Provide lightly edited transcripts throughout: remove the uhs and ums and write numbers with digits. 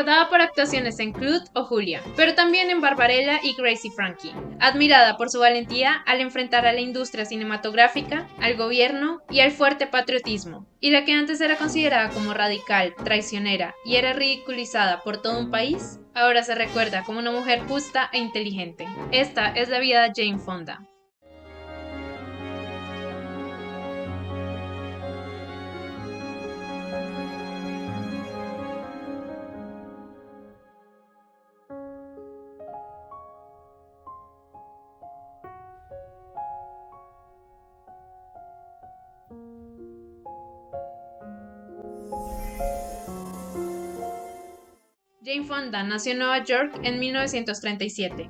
recordada por actuaciones en Clute o Julia, pero también en Barbarella y Grace y Frankie. Admirada por su valentía al enfrentar a la industria cinematográfica, al gobierno y al fuerte patriotismo, y la que antes era considerada como radical, traicionera y era ridiculizada por todo un país, ahora se recuerda como una mujer justa e inteligente. Esta es la vida de Jane Fonda. Jane Fonda nació en Nueva York en 1937.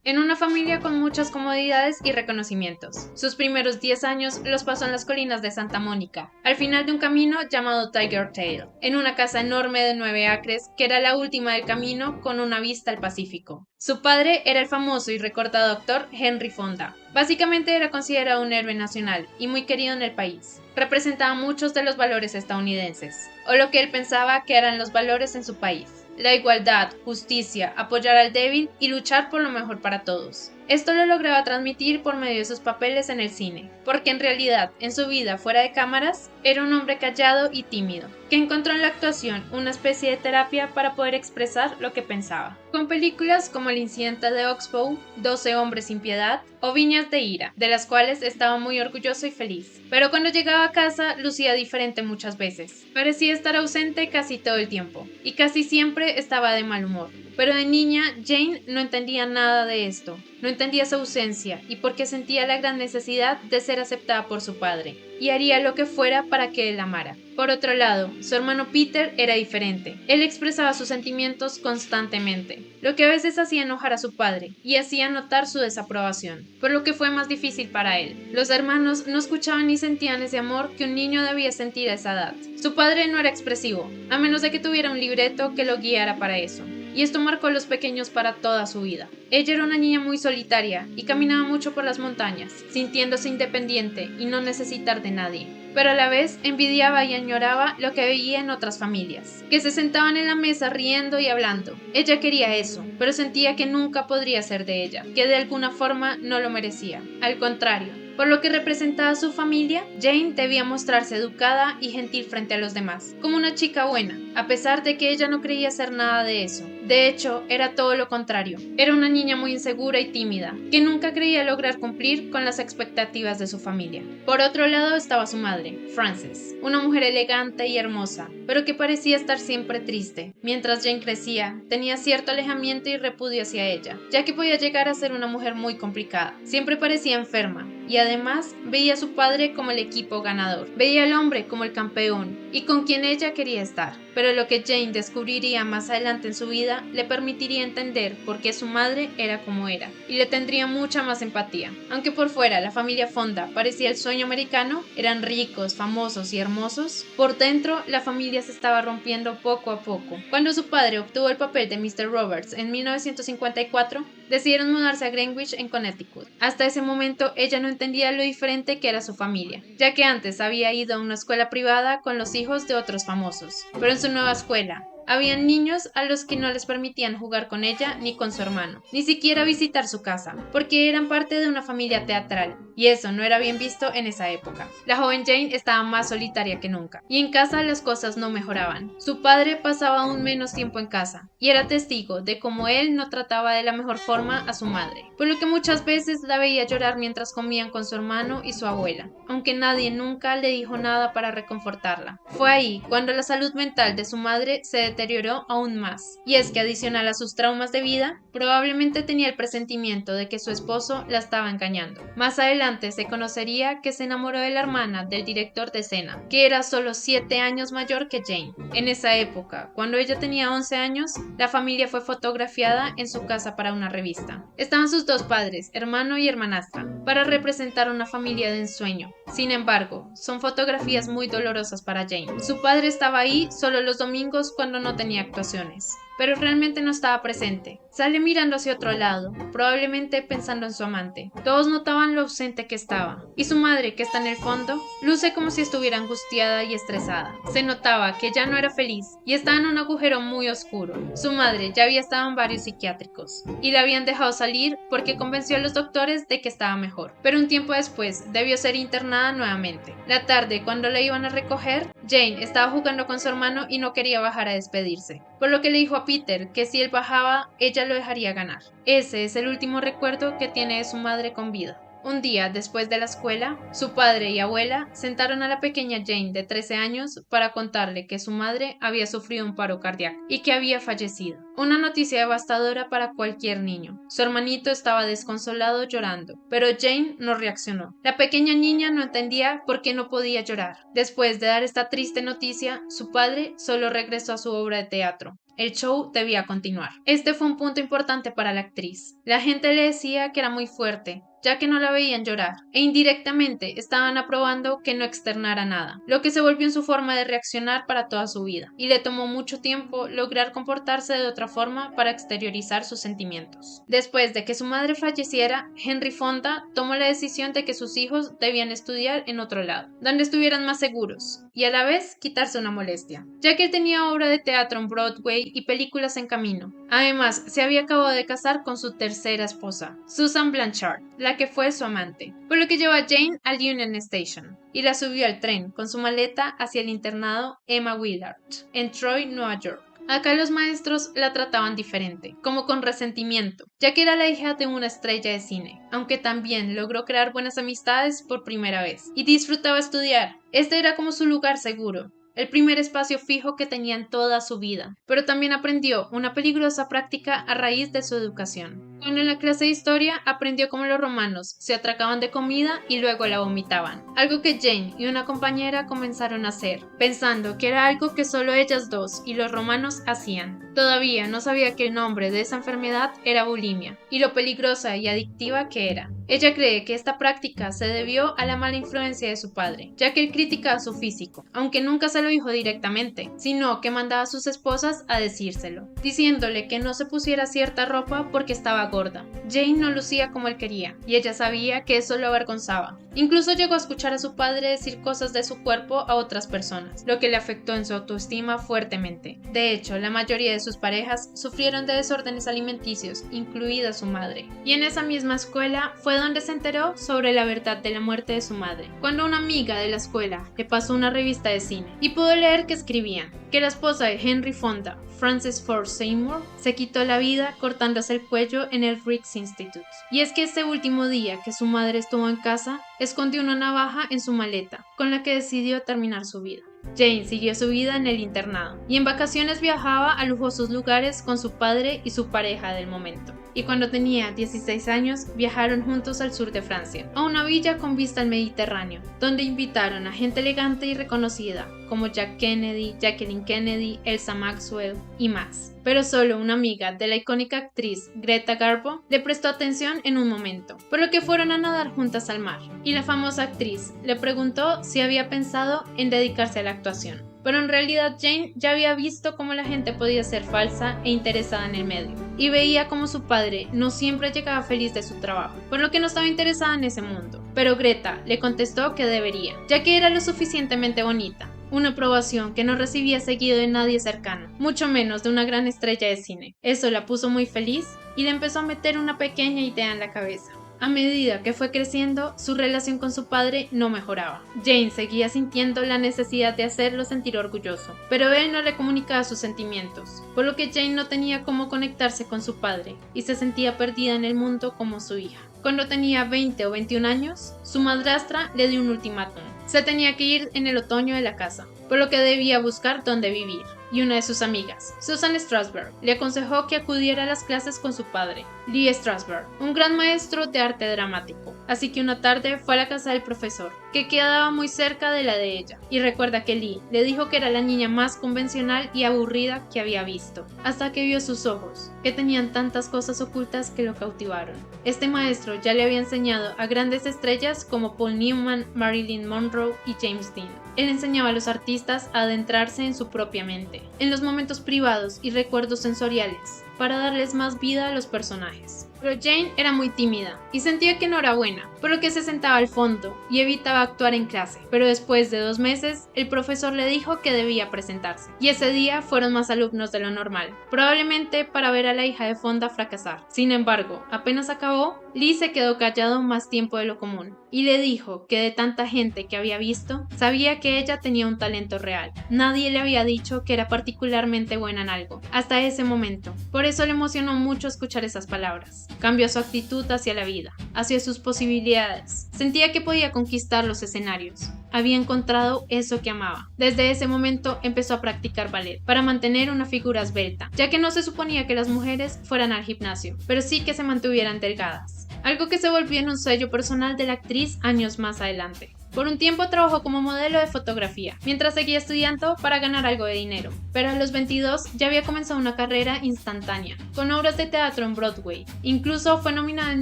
En una familia con muchas comodidades y reconocimientos. Sus primeros 10 años los pasó en las colinas de Santa Mónica, al final de un camino llamado Tiger Tail, en una casa enorme de 9 acres que era la última del camino con una vista al Pacífico. Su padre era el famoso y recordado actor Henry Fonda. Básicamente era considerado un héroe nacional y muy querido en el país. Representaba muchos de los valores estadounidenses, o lo que él pensaba que eran los valores en su país. La igualdad, justicia, apoyar al débil y luchar por lo mejor para todos. Esto lo lograba transmitir por medio de sus papeles en el cine, porque en realidad, en su vida fuera de cámaras, era un hombre callado y tímido, que encontró en la actuación una especie de terapia para poder expresar lo que pensaba. Con películas como El incidente de Oxbow, 12 hombres sin piedad o Viñas de ira, de las cuales estaba muy orgulloso y feliz. Pero cuando llegaba a casa lucía diferente muchas veces. Parecía estar ausente casi todo el tiempo, y casi siempre estaba de mal humor. Pero de niña, Jane no entendía nada de esto. No entendía su ausencia y porque sentía la gran necesidad de ser aceptada por su padre, y haría lo que fuera para que él amara. Por otro lado, su hermano Peter era diferente. Él expresaba sus sentimientos constantemente, lo que a veces hacía enojar a su padre y hacía notar su desaprobación, por lo que fue más difícil para él. Los hermanos no escuchaban ni sentían ese amor que un niño debía sentir a esa edad. Su padre no era expresivo, a menos de que tuviera un libreto que lo guiara para eso. Y esto marcó a los pequeños para toda su vida. Ella era una niña muy solitaria y caminaba mucho por las montañas, sintiéndose independiente y no necesitar de nadie. Pero a la vez envidiaba y añoraba lo que veía en otras familias, que se sentaban en la mesa riendo y hablando. Ella quería eso, pero sentía que nunca podría ser de ella, que de alguna forma no lo merecía. Al contrario, por lo que representaba a su familia, Jane debía mostrarse educada y gentil frente a los demás, como una chica buena, a pesar de que ella no creía ser nada de eso. De hecho, era todo lo contrario. Era una niña muy insegura y tímida, que nunca creía lograr cumplir con las expectativas de su familia. Por otro lado estaba su madre, Frances, una mujer elegante y hermosa, pero que parecía estar siempre triste. Mientras Jane crecía, tenía cierto alejamiento y repudio hacia ella, ya que podía llegar a ser una mujer muy complicada. Siempre parecía enferma, y además veía a su padre como el equipo ganador, veía al hombre como el campeón y con quien ella quería estar. Pero lo que Jane descubriría más adelante en su vida le permitiría entender por qué su madre era como era, y le tendría mucha más empatía. Aunque por fuera la familia Fonda parecía el sueño americano, eran ricos, famosos y hermosos, por dentro la familia se estaba rompiendo poco a poco. Cuando su padre obtuvo el papel de Mr. Roberts en 1954, decidieron mudarse a Greenwich en Connecticut. Hasta ese momento ella no entendía lo diferente que era su familia, ya que antes había ido a una escuela privada con los hijos de otros famosos, pero en su nueva escuela habían niños a los que no les permitían jugar con ella ni con su hermano, ni siquiera visitar su casa, porque eran parte de una familia teatral, y eso no era bien visto en esa época. La joven Jane estaba más solitaria que nunca, y en casa las cosas no mejoraban. Su padre pasaba aún menos tiempo en casa, y era testigo de cómo él no trataba de la mejor forma a su madre, por lo que muchas veces la veía llorar mientras comían con su hermano y su abuela, aunque nadie nunca le dijo nada para reconfortarla. Fue ahí cuando la salud mental de su madre se deterioró aún más, y es que adicional a sus traumas de vida, probablemente tenía el presentimiento de que su esposo la estaba engañando. Más adelante se conocería que se enamoró de la hermana del director de escena, que era solo 7 años mayor que Jane. En esa época, cuando ella tenía 11 años, la familia fue fotografiada en su casa para una revista. Estaban sus dos padres, hermano y hermanastra, para representar una familia de ensueño. Sin embargo, son fotografías muy dolorosas para Jane. Su padre estaba ahí solo los domingos cuando no tenía actuaciones. pero realmente no estaba presente. Sale mirando hacia otro lado, probablemente pensando en su amante. Todos notaban lo ausente que estaba, y su madre, que está en el fondo, luce como si estuviera angustiada y estresada. Se notaba que ya no era feliz y estaba en un agujero muy oscuro. Su madre ya había estado en varios psiquiátricos y la habían dejado salir porque convenció a los doctores de que estaba mejor. Pero un tiempo después debió ser internada nuevamente. La tarde, cuando la iban a recoger, Jane estaba jugando con su hermano y no quería bajar a despedirse, por lo que le dijo a Peter que si él bajaba, ella lo dejaría ganar. Ese es el último recuerdo que tiene de su madre con vida. Un día, después de la escuela, su padre y abuela sentaron a la pequeña Jane de 13 años para contarle que su madre había sufrido un paro cardíaco y que había fallecido. Una noticia devastadora para cualquier niño. Su hermanito estaba desconsolado llorando, pero Jane no reaccionó. La pequeña niña no entendía por qué no podía llorar. Después de dar esta triste noticia, su padre solo regresó a su obra de teatro. El show debía continuar. Este fue un punto importante para la actriz. La gente le decía que era muy fuerte, ya que no la veían llorar, e indirectamente estaban aprobando que no externara nada, lo que se volvió en su forma de reaccionar para toda su vida, y le tomó mucho tiempo lograr comportarse de otra forma para exteriorizar sus sentimientos. Después de que su madre falleciera, Henry Fonda tomó la decisión de que sus hijos debían estudiar en otro lado, donde estuvieran más seguros, y a la vez quitarse una molestia, ya que él tenía obra de teatro en Broadway y películas en camino. Además, se había acabado de casar con su tercera esposa, Susan Blanchard, la que fue su amante, por lo que llevó a Jane al Union Station y la subió al tren con su maleta hacia el internado Emma Willard, en Troy, Nueva York. Acá los maestros la trataban diferente, como con resentimiento, ya que era la hija de una estrella de cine, aunque también logró crear buenas amistades por primera vez, y disfrutaba estudiar. Este era como su lugar seguro, el primer espacio fijo que tenía en toda su vida, pero también aprendió una peligrosa práctica a raíz de su educación. Cuando en la clase de historia aprendió cómo los romanos se atracaban de comida y luego la vomitaban, algo que Jane y una compañera comenzaron a hacer, pensando que era algo que solo ellas dos y los romanos hacían. Todavía no sabía que el nombre de esa enfermedad era bulimia, y lo peligrosa y adictiva que era. Ella cree que esta práctica se debió a la mala influencia de su padre, ya que él criticaba su físico, aunque nunca se lo dijo directamente, sino que mandaba a sus esposas a decírselo, diciéndole que no se pusiera cierta ropa porque estaba gorda. Jane no lucía como él quería, y ella sabía que eso lo avergonzaba. Incluso llegó a escuchar a su padre decir cosas de su cuerpo a otras personas, lo que le afectó en su autoestima fuertemente. De hecho, la mayoría de sus parejas sufrieron de desórdenes alimenticios, incluida su madre. Y en esa misma escuela fue donde se enteró sobre la verdad de la muerte de su madre, cuando una amiga de la escuela le pasó una revista de cine y pudo leer que escribían que la esposa de Henry Fonda, Frances Ford Seymour, se quitó la vida cortándose el cuello en el Riggs Institute. Y es que ese último día que su madre estuvo en casa, escondió una navaja en su maleta, con la que decidió terminar su vida. Jane siguió su vida en el internado, y en vacaciones viajaba a lujosos lugares con su padre y su pareja del momento. Y cuando tenía 16 años, viajaron juntos al sur de Francia, a una villa con vista al Mediterráneo, donde invitaron a gente elegante y reconocida, como Jack Kennedy, Jacqueline Kennedy, Elsa Maxwell y más. Pero solo una amiga de la icónica actriz Greta Garbo le prestó atención en un momento, por lo que fueron a nadar juntas al mar, y la famosa actriz le preguntó si había pensado en dedicarse a la actuación. Pero en realidad Jane ya había visto cómo la gente podía ser falsa e interesada en el medio, y veía cómo su padre no siempre llegaba feliz de su trabajo, por lo que no estaba interesada en ese mundo. Pero Greta le contestó que debería, ya que era lo suficientemente bonita. Una aprobación que no recibía seguido de nadie cercano, mucho menos de una gran estrella de cine. Eso la puso muy feliz y le empezó a meter una pequeña idea en la cabeza. A medida que fue creciendo, su relación con su padre no mejoraba. Jane seguía sintiendo la necesidad de hacerlo sentir orgulloso, pero él no le comunicaba sus sentimientos, por lo que Jane no tenía cómo conectarse con su padre y se sentía perdida en el mundo como su hija. Cuando tenía 20 o 21 años, su madrastra le dio un ultimátum. Se tenía que ir en el otoño de la casa, por lo que debía buscar dónde vivir. Y una de sus amigas, Susan Strasberg, le aconsejó que acudiera a las clases con su padre, Lee Strasberg, un gran maestro de arte dramático. Así que una tarde fue a la casa del profesor, que quedaba muy cerca de la de ella, y recuerda que Lee le dijo que era la niña más convencional y aburrida que había visto, hasta que vio sus ojos, que tenían tantas cosas ocultas que lo cautivaron. Este maestro ya le había enseñado a grandes estrellas como Paul Newman, Marilyn Monroe y James Dean. Él enseñaba a los artistas a adentrarse en su propia mente, mente, en los momentos privados y recuerdos sensoriales, para darles más vida a los personajes. Pero Jane era muy tímida y sentía que no era buena, por lo que se sentaba al fondo y evitaba actuar en clase. Pero después de 2 meses, el profesor le dijo que debía presentarse, y ese día fueron más alumnos de lo normal, probablemente para ver a la hija de Fonda fracasar. Sin embargo, apenas acabó, Lee se quedó callado más tiempo de lo común, y le dijo que de tanta gente que había visto, sabía que ella tenía un talento real. Nadie le había dicho que era particularmente buena en algo, hasta ese momento. Por eso le emocionó mucho escuchar esas palabras. Cambió su actitud hacia la vida, hacia sus posibilidades. Sentía que podía conquistar los escenarios. Había encontrado eso que amaba. Desde ese momento empezó a practicar ballet para mantener una figura esbelta, ya que no se suponía que las mujeres fueran al gimnasio, pero sí que se mantuvieran delgadas. Algo que se volvió en un sello personal de la actriz años más adelante. Por un tiempo trabajó como modelo de fotografía, mientras seguía estudiando para ganar algo de dinero, pero a los 22 ya había comenzado una carrera instantánea, con obras de teatro en Broadway. Incluso fue nominada en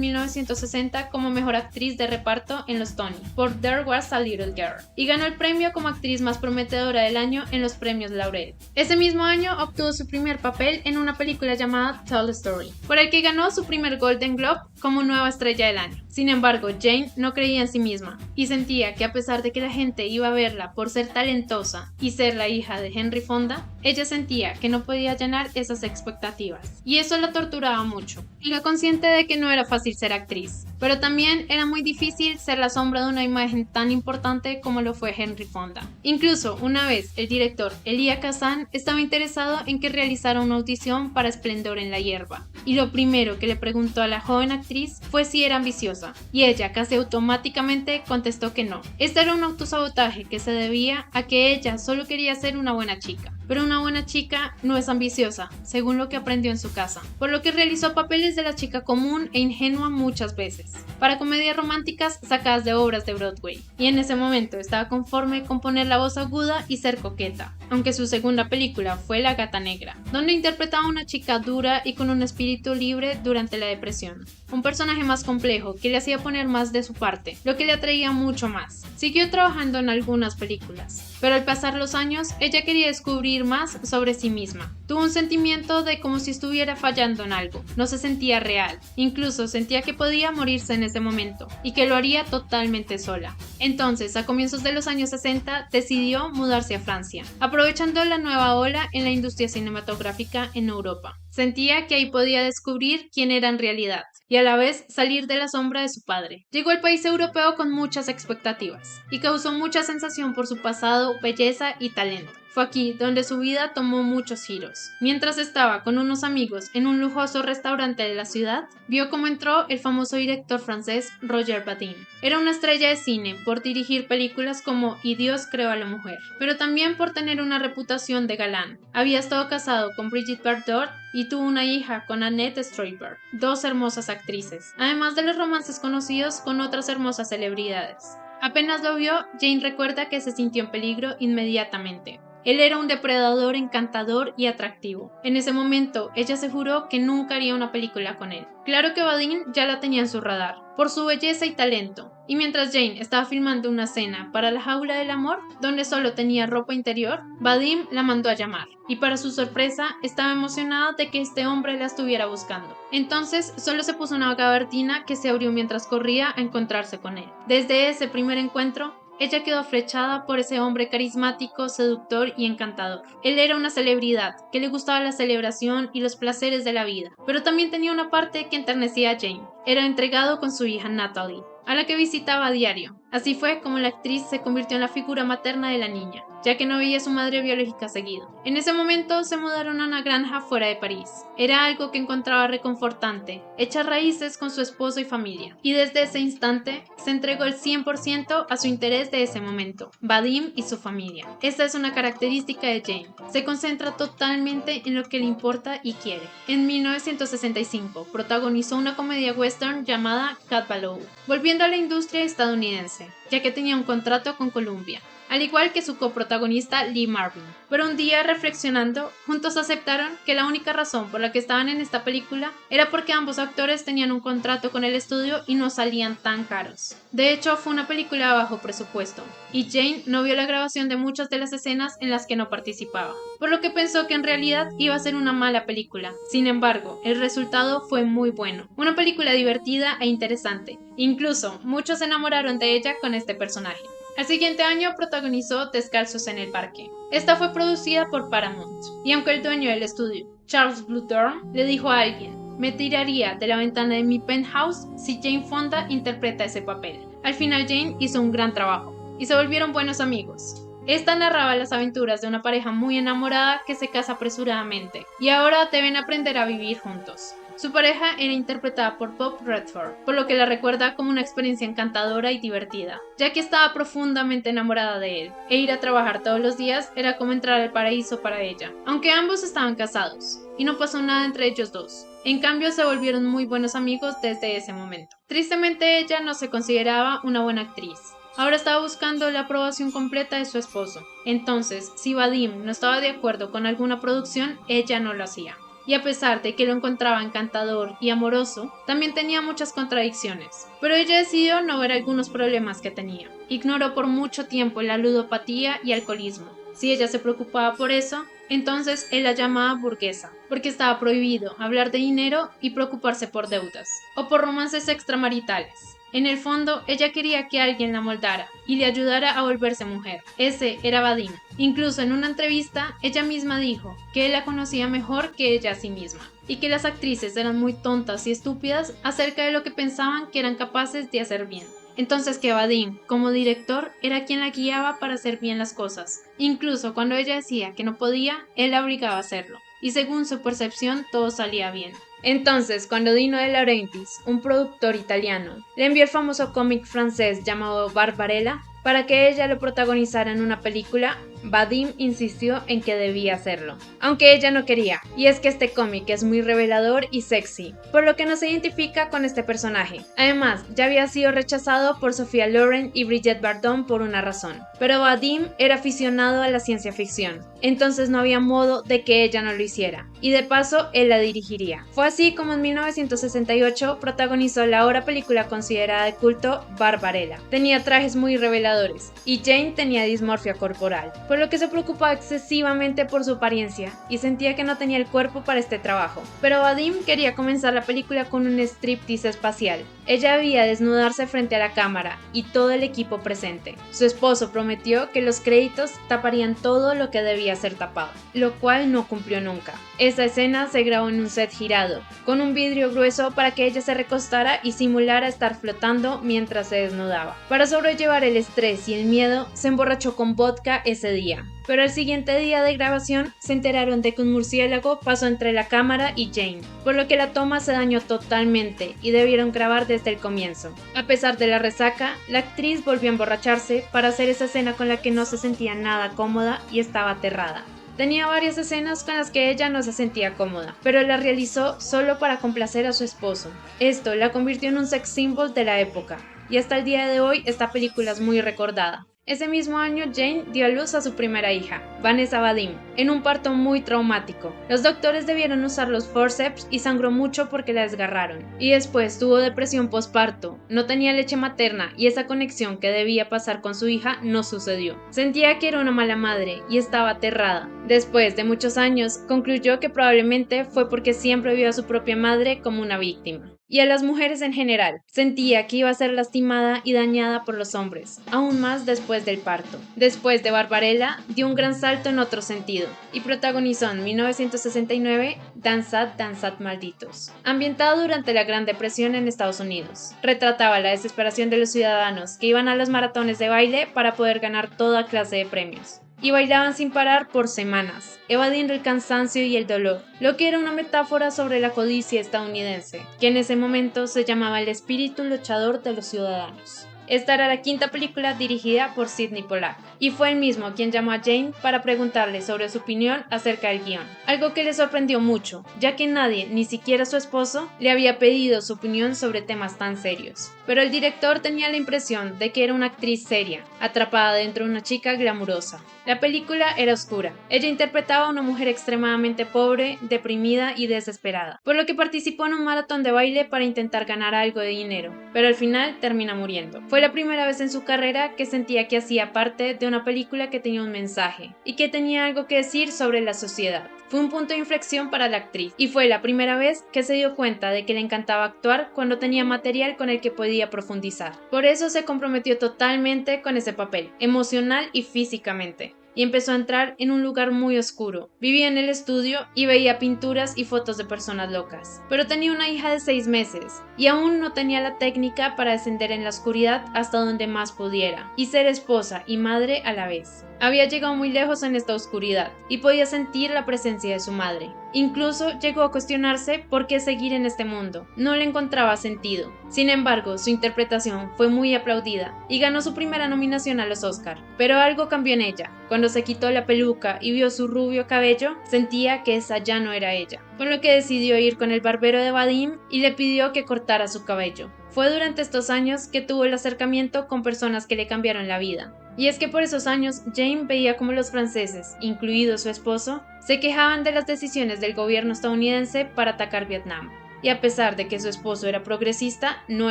1960 como mejor actriz de reparto en los Tony, por There Was a Little Girl, y ganó el premio como actriz más prometedora del año en los premios Laurel. Ese mismo año obtuvo su primer papel en una película llamada Tell the Story, por el que ganó su primer Golden Globe como nueva estrella del año. Sin embargo, Jane no creía en sí misma, y sentía que a pesar de que la gente iba a verla por ser talentosa y ser la hija de Henry Fonda, ella sentía que no podía llenar esas expectativas, y eso la torturaba mucho. Era consciente de que no era fácil ser actriz, pero también era muy difícil ser la sombra de una imagen tan importante como lo fue Henry Fonda. Incluso una vez el director Elia Kazan estaba interesado en que realizara una audición para Esplendor en la hierba, y lo primero que le preguntó a la joven actriz fue si era ambiciosa, y ella casi automáticamente contestó que no. Este era un autosabotaje que se debía a que ella solo quería ser una buena chica. Pero una buena chica no es ambiciosa, según lo que aprendió en su casa, por lo que realizó papeles de la chica común e ingenua muchas veces, para comedias románticas sacadas de obras de Broadway, y en ese momento estaba conforme con poner la voz aguda y ser coqueta, aunque su segunda película fue La Gata Negra, donde interpretaba a una chica dura y con un espíritu libre durante la depresión, un personaje más complejo que le hacía poner más de su parte, lo que le atraía mucho más. Siguió trabajando en algunas películas, pero al pasar los años, ella quería descubrir más sobre sí misma. Tuvo un sentimiento de como si estuviera fallando en algo. No se sentía real. Incluso sentía que podía morirse en ese momento y que lo haría totalmente sola. Entonces, a comienzos de los años 60, decidió mudarse a Francia, aprovechando la nueva ola en la industria cinematográfica en Europa. Sentía que ahí podía descubrir quién era en realidad y a la vez salir de la sombra de su padre. Llegó al país europeo con muchas expectativas y causó mucha sensación por su pasado, belleza y talento. Fue aquí donde su vida tomó muchos giros. Mientras estaba con unos amigos en un lujoso restaurante de la ciudad, vio cómo entró el famoso director francés Roger Vadim. Era una estrella de cine por dirigir películas como Y Dios creó a la mujer, pero también por tener una reputación de galán. Había estado casado con Brigitte Bardot y tuvo una hija con Annette Strasberg, 2 hermosas actrices, además de los romances conocidos con otras hermosas celebridades. Apenas lo vio, Jane recuerda que se sintió en peligro inmediatamente. Él era un depredador encantador y atractivo. En ese momento, ella se juró que nunca haría una película con él. Claro que Vadim ya la tenía en su radar, por su belleza y talento. Y mientras Jane estaba filmando una escena para La Jaula del Amor, donde solo tenía ropa interior, Vadim la mandó a llamar. Y para su sorpresa, estaba emocionada de que este hombre la estuviera buscando. Entonces, solo se puso una gabardina que se abrió mientras corría a encontrarse con él. Desde ese primer encuentro, ella quedó flechada por ese hombre carismático, seductor y encantador. Él era una celebridad, que le gustaba la celebración y los placeres de la vida, pero también tenía una parte que enternecía a Jane. Era entregado con su hija Natalie, a la que visitaba a diario. Así fue como la actriz se convirtió en la figura materna de la niña, ya que no veía a su madre biológica seguido. En ese momento se mudaron a una granja fuera de París. Era algo que encontraba reconfortante, echar raíces con su esposo y familia. Y desde ese instante se entregó el 100% a su interés de ese momento, Vadim y su familia. Esta es una característica de Jane. Se concentra totalmente en lo que le importa y quiere. En 1965 protagonizó una comedia western llamada Cat Ballou, volviendo a la industria estadounidense, ya que tenía un contrato con Columbia. al igual que su coprotagonista Lee Marvin. Pero un día, reflexionando, juntos aceptaron que la única razón por la que estaban en esta película era porque ambos actores tenían un contrato con el estudio y no salían tan caros. De hecho, fue una película a bajo presupuesto, y Jane no vio la grabación de muchas de las escenas en las que no participaba, por lo que pensó que en realidad iba a ser una mala película. Sin embargo, el resultado fue muy bueno, una película divertida e interesante. Incluso, muchos se enamoraron de ella con este personaje. Al siguiente año protagonizó Descalzos en el Parque. Esta fue producida por Paramount, y aunque el dueño del estudio, Charles Bluhdorn, le dijo a alguien: "Me tiraría de la ventana de mi penthouse si Jane Fonda interpreta ese papel". Al final Jane hizo un gran trabajo, y se volvieron buenos amigos. Esta narraba las aventuras de una pareja muy enamorada que se casa apresuradamente, y ahora deben aprender a vivir juntos. Su pareja era interpretada por Bob Redford, por lo que la recuerda como una experiencia encantadora y divertida, ya que estaba profundamente enamorada de él, e ir a trabajar todos los días era como entrar al paraíso para ella, aunque ambos estaban casados, y no pasó nada entre ellos dos. En cambio, se volvieron muy buenos amigos desde ese momento. Tristemente, ella no se consideraba una buena actriz. Ahora estaba buscando la aprobación completa de su esposo. Entonces, si Vadim no estaba de acuerdo con alguna producción, ella no lo hacía. Y a pesar de que lo encontraba encantador y amoroso, también tenía muchas contradicciones. Pero ella decidió no ver algunos problemas que tenía. Ignoró por mucho tiempo la ludopatía y alcoholismo. Si ella se preocupaba por eso, entonces él la llamaba burguesa, porque estaba prohibido hablar de dinero y preocuparse por deudas, o por romances extramaritales. En el fondo, ella quería que alguien la moldara y le ayudara a volverse mujer. Ese era Vadim. Incluso en una entrevista, ella misma dijo que él la conocía mejor que ella a sí misma, y que las actrices eran muy tontas y estúpidas acerca de lo que pensaban que eran capaces de hacer bien. Entonces que Vadim, como director, era quien la guiaba para hacer bien las cosas. Incluso cuando ella decía que no podía, él la obligaba a hacerlo. Y según su percepción, todo salía bien. Entonces, cuando Dino De Laurentiis, un productor italiano, le envió el famoso cómic francés llamado Barbarella para que ella lo protagonizara en una película, Vadim insistió en que debía hacerlo, aunque ella no quería, y es que este cómic es muy revelador y sexy, por lo que no se identifica con este personaje. Además, ya había sido rechazado por Sophia Loren y Brigitte Bardot por una razón, pero Vadim era aficionado a la ciencia ficción, entonces no había modo de que ella no lo hiciera, y de paso él la dirigiría. Fue así como en 1968 protagonizó la ahora película considerada de culto Barbarella. Tenía trajes muy reveladores, y Jane tenía dismorfia corporal, por lo que se preocupaba excesivamente por su apariencia y sentía que no tenía el cuerpo para este trabajo. Pero Vadim quería comenzar la película con un striptease espacial. Ella debía desnudarse frente a la cámara y todo el equipo presente. Su esposo prometió que los créditos taparían todo lo que debía ser tapado, lo cual no cumplió nunca. Esta escena se grabó en un set girado, con un vidrio grueso para que ella se recostara y simulara estar flotando mientras se desnudaba. Para sobrellevar el estrés y el miedo, se emborrachó con vodka ese día. Pero el siguiente día de grabación se enteraron de que un murciélago pasó entre la cámara y Jane, por lo que la toma se dañó totalmente y debieron grabar desde el comienzo. A pesar de la resaca, la actriz volvió a emborracharse para hacer esa escena con la que no se sentía nada cómoda y estaba aterrada. Tenía varias escenas con las que ella no se sentía cómoda, pero la realizó solo para complacer a su esposo. Esto la convirtió en un sex symbol de la época, y hasta el día de hoy esta película es muy recordada. Ese mismo año Jane dio a luz a su primera hija, Vanessa Vadim, en un parto muy traumático. Los doctores debieron usar los forceps y sangró mucho porque la desgarraron. Y después tuvo depresión postparto, no tenía leche materna y esa conexión que debía pasar con su hija no sucedió. Sentía que era una mala madre y estaba aterrada. Después de muchos años, concluyó que probablemente fue porque siempre vio a su propia madre como una víctima. Y a las mujeres en general. Sentía que iba a ser lastimada y dañada por los hombres, aún más después del parto. Después de Barbarella, dio un gran salto en otro sentido, y protagonizó en 1969 Danzad, Danzad Malditos, ambientado durante la Gran Depresión en Estados Unidos. Retrataba la desesperación de los ciudadanos que iban a las maratones de baile para poder ganar toda clase de premios. Y bailaban sin parar por semanas, evadiendo el cansancio y el dolor, lo que era una metáfora sobre la codicia estadounidense, que en ese momento se llamaba el espíritu luchador de los ciudadanos. Esta era la quinta película dirigida por Sidney Pollack, y fue él mismo quien llamó a Jane para preguntarle sobre su opinión acerca del guión, algo que le sorprendió mucho, ya que nadie, ni siquiera su esposo, le había pedido su opinión sobre temas tan serios. Pero el director tenía la impresión de que era una actriz seria, atrapada dentro de una chica glamurosa. La película era oscura. Ella interpretaba a una mujer extremadamente pobre, deprimida y desesperada, por lo que participó en un maratón de baile para intentar ganar algo de dinero, pero al final termina muriendo. Fue la primera vez en su carrera que sentía que hacía parte de una película que tenía un mensaje y que tenía algo que decir sobre la sociedad. Fue un punto de inflexión para la actriz y fue la primera vez que se dio cuenta de que le encantaba actuar cuando tenía material con el que podía profundizar. Por eso se comprometió totalmente con ese papel, emocional y físicamente, y empezó a entrar en un lugar muy oscuro. Vivía en el estudio y veía pinturas y fotos de personas locas. Pero tenía una hija de 6 meses y aún no tenía la técnica para descender en la oscuridad hasta donde más pudiera y ser esposa y madre a la vez. Había llegado muy lejos en esta oscuridad y podía sentir la presencia de su madre. Incluso llegó a cuestionarse por qué seguir en este mundo. No le encontraba sentido. Sin embargo, su interpretación fue muy aplaudida y ganó su primera nominación a los Oscar. Pero algo cambió en ella. Cuando se quitó la peluca y vio su rubio cabello, sentía que esa ya no era ella. Por lo que decidió ir con el barbero de Vadim y le pidió que cortara su cabello. Fue durante estos años que tuvo el acercamiento con personas que le cambiaron la vida. Y es que por esos años Jane veía como los franceses, incluido su esposo, se quejaban de las decisiones del gobierno estadounidense para atacar Vietnam. Y a pesar de que su esposo era progresista, no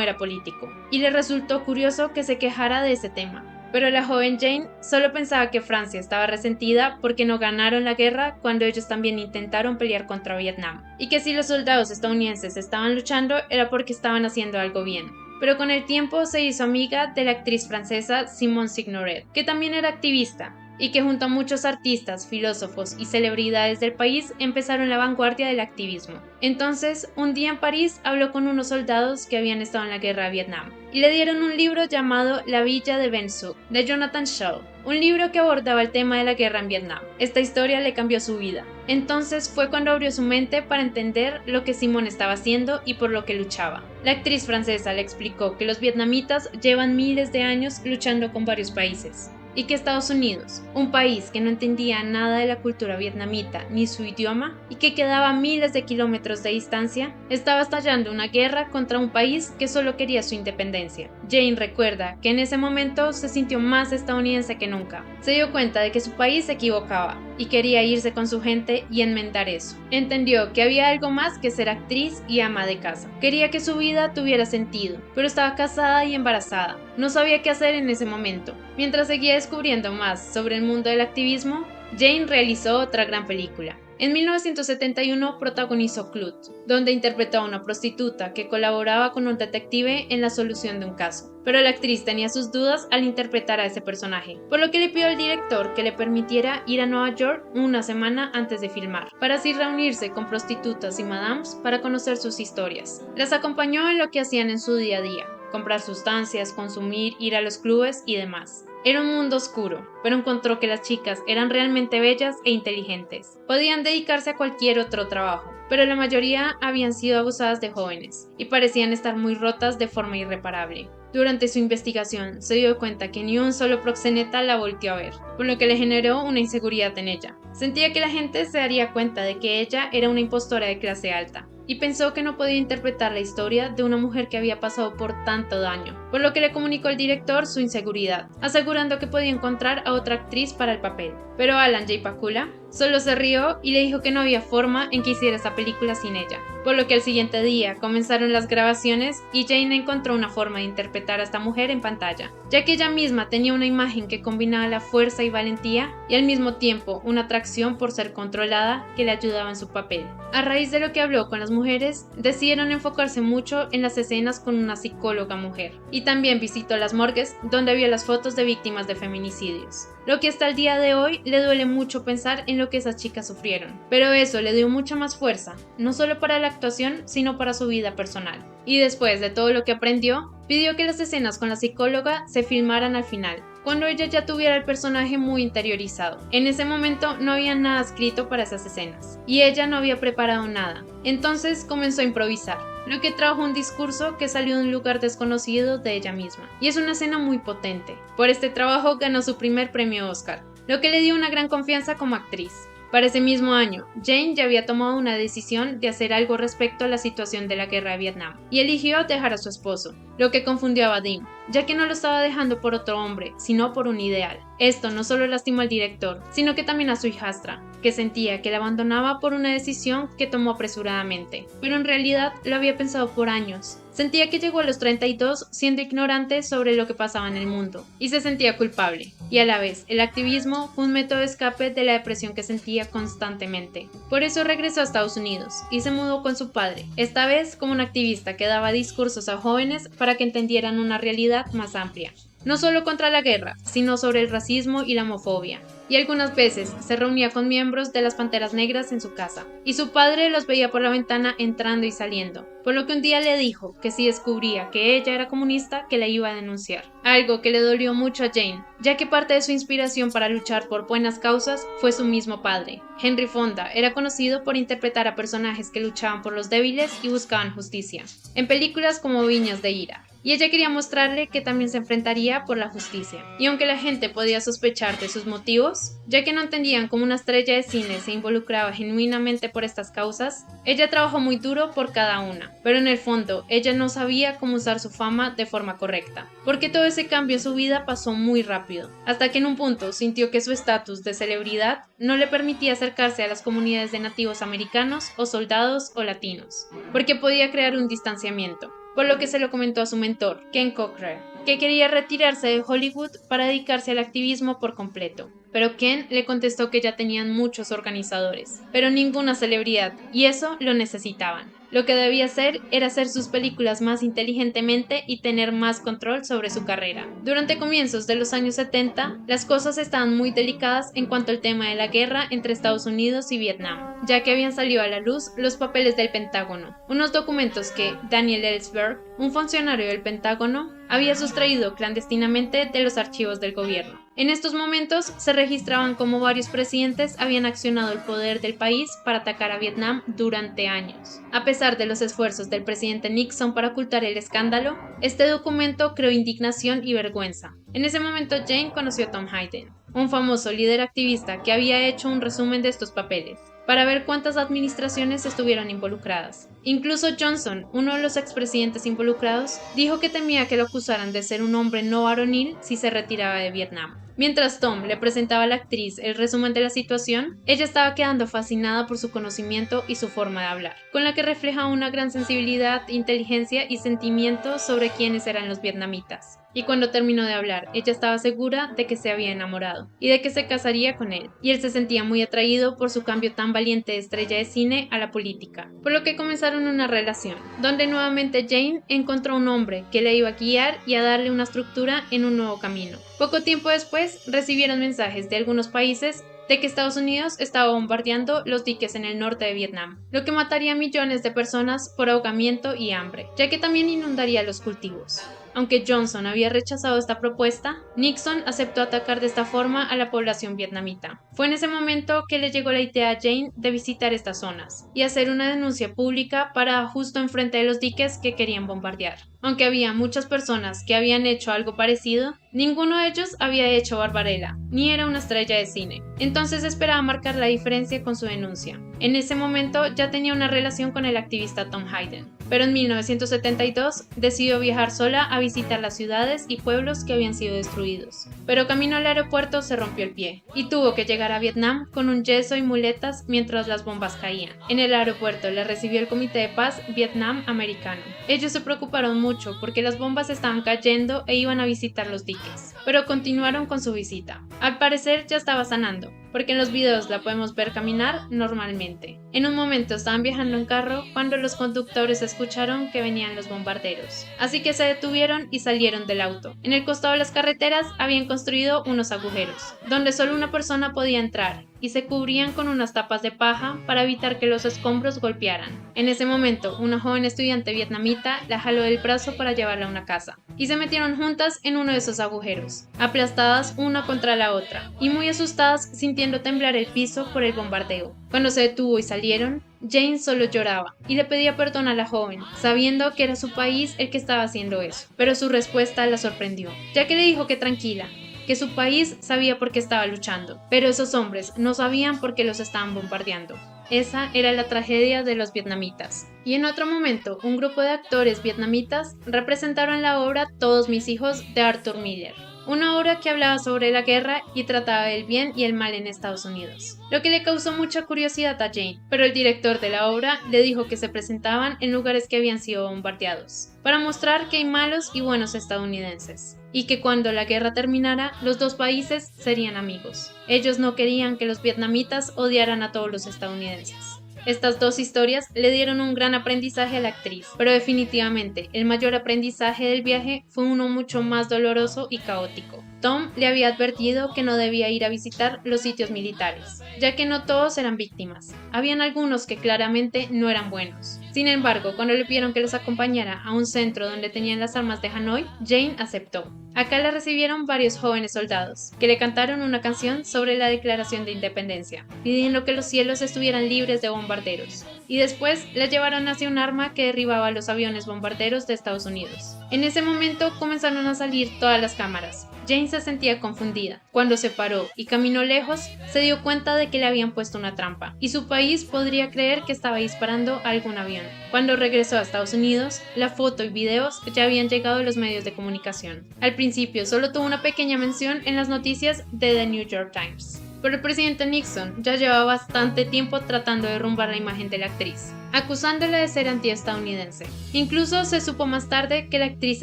era político. Y le resultó curioso que se quejara de ese tema. Pero la joven Jane solo pensaba que Francia estaba resentida porque no ganaron la guerra cuando ellos también intentaron pelear contra Vietnam, y que si los soldados estadounidenses estaban luchando era porque estaban haciendo algo bien. Pero con el tiempo se hizo amiga de la actriz francesa Simone Signoret, que también era activista, y que junto a muchos artistas, filósofos y celebridades del país empezaron la vanguardia del activismo. Entonces, un día en París habló con unos soldados que habían estado en la guerra de Vietnam, y le dieron un libro llamado La Villa de Ben Suc, de Jonathan Shaw, un libro que abordaba el tema de la guerra en Vietnam. Esta historia le cambió su vida. Entonces fue cuando abrió su mente para entender lo que Simone estaba haciendo y por lo que luchaba. La actriz francesa le explicó que los vietnamitas llevan miles de años luchando con varios países, y que Estados Unidos, un país que no entendía nada de la cultura vietnamita ni su idioma y que quedaba a miles de kilómetros de distancia, estaba estallando una guerra contra un país que solo quería su independencia. Jane recuerda que en ese momento se sintió más estadounidense que nunca. Se dio cuenta de que su país se equivocaba y quería irse con su gente y enmendar eso. Entendió que había algo más que ser actriz y ama de casa. Quería que su vida tuviera sentido, pero estaba casada y embarazada. No sabía qué hacer en ese momento. Mientras seguía descubriendo más sobre el mundo del activismo, Jane realizó otra gran película. En 1971 protagonizó Clut, donde interpretó a una prostituta que colaboraba con un detective en la solución de un caso. Pero la actriz tenía sus dudas al interpretar a ese personaje, por lo que le pidió al director que le permitiera ir a Nueva York una semana antes de filmar, para así reunirse con prostitutas y madams para conocer sus historias. Las acompañó en lo que hacían en su día a día: comprar sustancias, consumir, ir a los clubes y demás. Era un mundo oscuro, pero encontró que las chicas eran realmente bellas e inteligentes. Podían dedicarse a cualquier otro trabajo, pero la mayoría habían sido abusadas de jóvenes y parecían estar muy rotas de forma irreparable. Durante su investigación se dio cuenta que ni un solo proxeneta la volteó a ver, por lo que le generó una inseguridad en ella. Sentía que la gente se daría cuenta de que ella era una impostora de clase alta, y pensó que no podía interpretar la historia de una mujer que había pasado por tanto daño, por lo que le comunicó al director su inseguridad, asegurando que podía encontrar a otra actriz para el papel. Pero Alan J. Pakula solo se rió y le dijo que no había forma en que hiciera esa película sin ella, por lo que al siguiente día comenzaron las grabaciones y Jane encontró una forma de interpretar a esta mujer en pantalla, ya que ella misma tenía una imagen que combinaba la fuerza y valentía y al mismo tiempo una atracción por ser controlada que le ayudaba en su papel. A raíz de lo que habló con las mujeres, decidieron enfocarse mucho en las escenas con una psicóloga mujer, y también visitó las morgues donde vio las fotos de víctimas de feminicidios, lo que hasta el día de hoy le duele mucho pensar en lo que esas chicas sufrieron, pero eso le dio mucha más fuerza, no solo para la actuación, sino para su vida personal. Y después de todo lo que aprendió, pidió que las escenas con la psicóloga se filmaran al final, cuando ella ya tuviera el personaje muy interiorizado. En ese momento no había nada escrito para esas escenas, y ella no había preparado nada. Entonces comenzó a improvisar. lo que trajo un discurso que salió de un lugar desconocido de ella misma. Y es una escena muy potente. Por este trabajo ganó su primer premio Oscar, lo que le dio una gran confianza como actriz. Para ese mismo año, Jane ya había tomado una decisión de hacer algo respecto a la situación de la guerra de Vietnam, y eligió dejar a su esposo, lo que confundió a Vadim, ya que no lo estaba dejando por otro hombre, sino por un ideal. Esto no solo lastimó al director, sino que también a su hijastra, que sentía que la abandonaba por una decisión que tomó apresuradamente, pero en realidad lo había pensado por años. Sentía que llegó a los 32 siendo ignorante sobre lo que pasaba en el mundo, y se sentía culpable. Y a la vez, el activismo fue un método de escape de la depresión que sentía constantemente. Por eso regresó a Estados Unidos, y se mudó con su padre, esta vez como un activista que daba discursos a jóvenes para que entendieran una realidad más amplia. No solo contra la guerra, sino sobre el racismo y la homofobia. Y algunas veces se reunía con miembros de las Panteras Negras en su casa, y su padre los veía por la ventana entrando y saliendo, por lo que un día le dijo que si descubría que ella era comunista, que la iba a denunciar. Algo que le dolió mucho a Jane, ya que parte de su inspiración para luchar por buenas causas fue su mismo padre. Henry Fonda era conocido por interpretar a personajes que luchaban por los débiles y buscaban justicia, en películas como Viñas de Ira. Y ella quería mostrarle que también se enfrentaría por la justicia. Y aunque la gente podía sospechar de sus motivos, ya que no entendían cómo una estrella de cine se involucraba genuinamente por estas causas, ella trabajó muy duro por cada una. Pero en el fondo, ella no sabía cómo usar su fama de forma correcta, porque todo ese cambio en su vida pasó muy rápido, hasta que en un punto sintió que su estatus de celebridad no le permitía acercarse a las comunidades de nativos americanos o soldados o latinos, porque podía crear un distanciamiento. Por lo que se lo comentó a su mentor, Ken Cochran, que quería retirarse de Hollywood para dedicarse al activismo por completo. Pero Ken le contestó que ya tenían muchos organizadores, pero ninguna celebridad, y eso lo necesitaban. Lo que debía hacer era hacer sus películas más inteligentemente y tener más control sobre su carrera. Durante comienzos de los años 70, las cosas estaban muy delicadas en cuanto al tema de la guerra entre Estados Unidos y Vietnam, ya que habían salido a la luz los papeles del Pentágono, unos documentos que Daniel Ellsberg, un funcionario del Pentágono, había sustraído clandestinamente de los archivos del gobierno. En estos momentos se registraban cómo varios presidentes habían accionado el poder del país para atacar a Vietnam durante años. A pesar de los esfuerzos del presidente Nixon para ocultar el escándalo, este documento creó indignación y vergüenza. En ese momento Jane conoció a Tom Hayden, un famoso líder activista que había hecho un resumen de estos papeles, para ver cuántas administraciones estuvieron involucradas. Incluso Johnson, uno de los expresidentes involucrados, dijo que temía que lo acusaran de ser un hombre no varonil si se retiraba de Vietnam. Mientras Tom le presentaba a la actriz el resumen de la situación, ella estaba quedando fascinada por su conocimiento y su forma de hablar, con la que reflejaba una gran sensibilidad, inteligencia y sentimiento sobre quiénes eran los vietnamitas. Y cuando terminó de hablar, ella estaba segura de que se había enamorado y de que se casaría con él, y él se sentía muy atraído por su cambio tan valiente de estrella de cine a la política, por lo que comenzaron una relación, donde nuevamente Jane encontró un hombre que le iba a guiar y a darle una estructura en un nuevo camino. Poco tiempo después, recibieron mensajes de algunos países de que Estados Unidos estaba bombardeando los diques en el norte de Vietnam, lo que mataría a millones de personas por ahogamiento y hambre, ya que también inundaría los cultivos. Aunque Johnson había rechazado esta propuesta, Nixon aceptó atacar de esta forma a la población vietnamita. Fue en ese momento que le llegó la idea a Jane de visitar estas zonas y hacer una denuncia pública para justo enfrente de los diques que querían bombardear. Aunque había muchas personas que habían hecho algo parecido, ninguno de ellos había hecho Barbarella, ni era una estrella de cine. Entonces esperaba marcar la diferencia con su denuncia. En ese momento ya tenía una relación con el activista Tom Hayden, pero en 1972 decidió viajar sola a visitar las ciudades y pueblos que habían sido destruidos. Pero camino al aeropuerto se rompió el pie y tuvo que llegar a Vietnam con un yeso y muletas mientras las bombas caían. En el aeropuerto le recibió el Comité de Paz Vietnam americano. Ellos se preocuparon mucho porque las bombas estaban cayendo e iban a visitar los diques, pero continuaron con su visita. Al parecer ya estaba sanando, porque en los videos la podemos ver caminar normalmente. En un momento estaban viajando en carro cuando los conductores escucharon que venían los bombarderos, así que se detuvieron y salieron del auto. En el costado de las carreteras habían construido unos agujeros, donde solo una persona podía entrar, y se cubrían con unas tapas de paja para evitar que los escombros golpearan. En ese momento, una joven estudiante vietnamita la jaló del brazo para llevarla a una casa, y se metieron juntas en uno de esos agujeros, aplastadas una contra la otra, y muy asustadas sintiendo temblar el piso por el bombardeo. Cuando se detuvo y salieron, Jane solo lloraba y le pedía perdón a la joven, sabiendo que era su país el que estaba haciendo eso. Pero su respuesta la sorprendió, ya que le dijo que tranquila, que su país sabía por qué estaba luchando, pero esos hombres no sabían por qué los estaban bombardeando. Esa era la tragedia de los vietnamitas. Y en otro momento, un grupo de actores vietnamitas representaron la obra Todos mis hijos de Arthur Miller, una obra que hablaba sobre la guerra y trataba del bien y el mal en Estados Unidos, lo que le causó mucha curiosidad a Jane, pero el director de la obra le dijo que se presentaban en lugares que habían sido bombardeados, para mostrar que hay malos y buenos estadounidenses, y que cuando la guerra terminara, los dos países serían amigos. Ellos no querían que los vietnamitas odiaran a todos los estadounidenses. Estas dos historias le dieron un gran aprendizaje a la actriz, pero definitivamente el mayor aprendizaje del viaje fue uno mucho más doloroso y caótico. Tom le había advertido que no debía ir a visitar los sitios militares, ya que no todos eran víctimas. Habían algunos que claramente no eran buenos. Sin embargo, cuando le pidieron que los acompañara a un centro donde tenían las armas de Hanoi, Jane aceptó. Acá la recibieron varios jóvenes soldados, que le cantaron una canción sobre la Declaración de Independencia, pidiendo que los cielos estuvieran libres de bombarderos, y después la llevaron hacia un arma que derribaba los aviones bombarderos de Estados Unidos. En ese momento comenzaron a salir todas las cámaras. Jane se sentía confundida. Cuando se paró y caminó lejos, se dio cuenta de que le habían puesto una trampa, y su país podría creer que estaba disparando a algún avión. Cuando regresó a Estados Unidos, la foto y videos ya habían llegado a los medios de comunicación. Al principio solo tuvo una pequeña mención en las noticias de The New York Times, pero el presidente Nixon ya llevaba bastante tiempo tratando de derrumbar la imagen de la actriz, acusándola de ser antiestadounidense. Incluso se supo más tarde que la actriz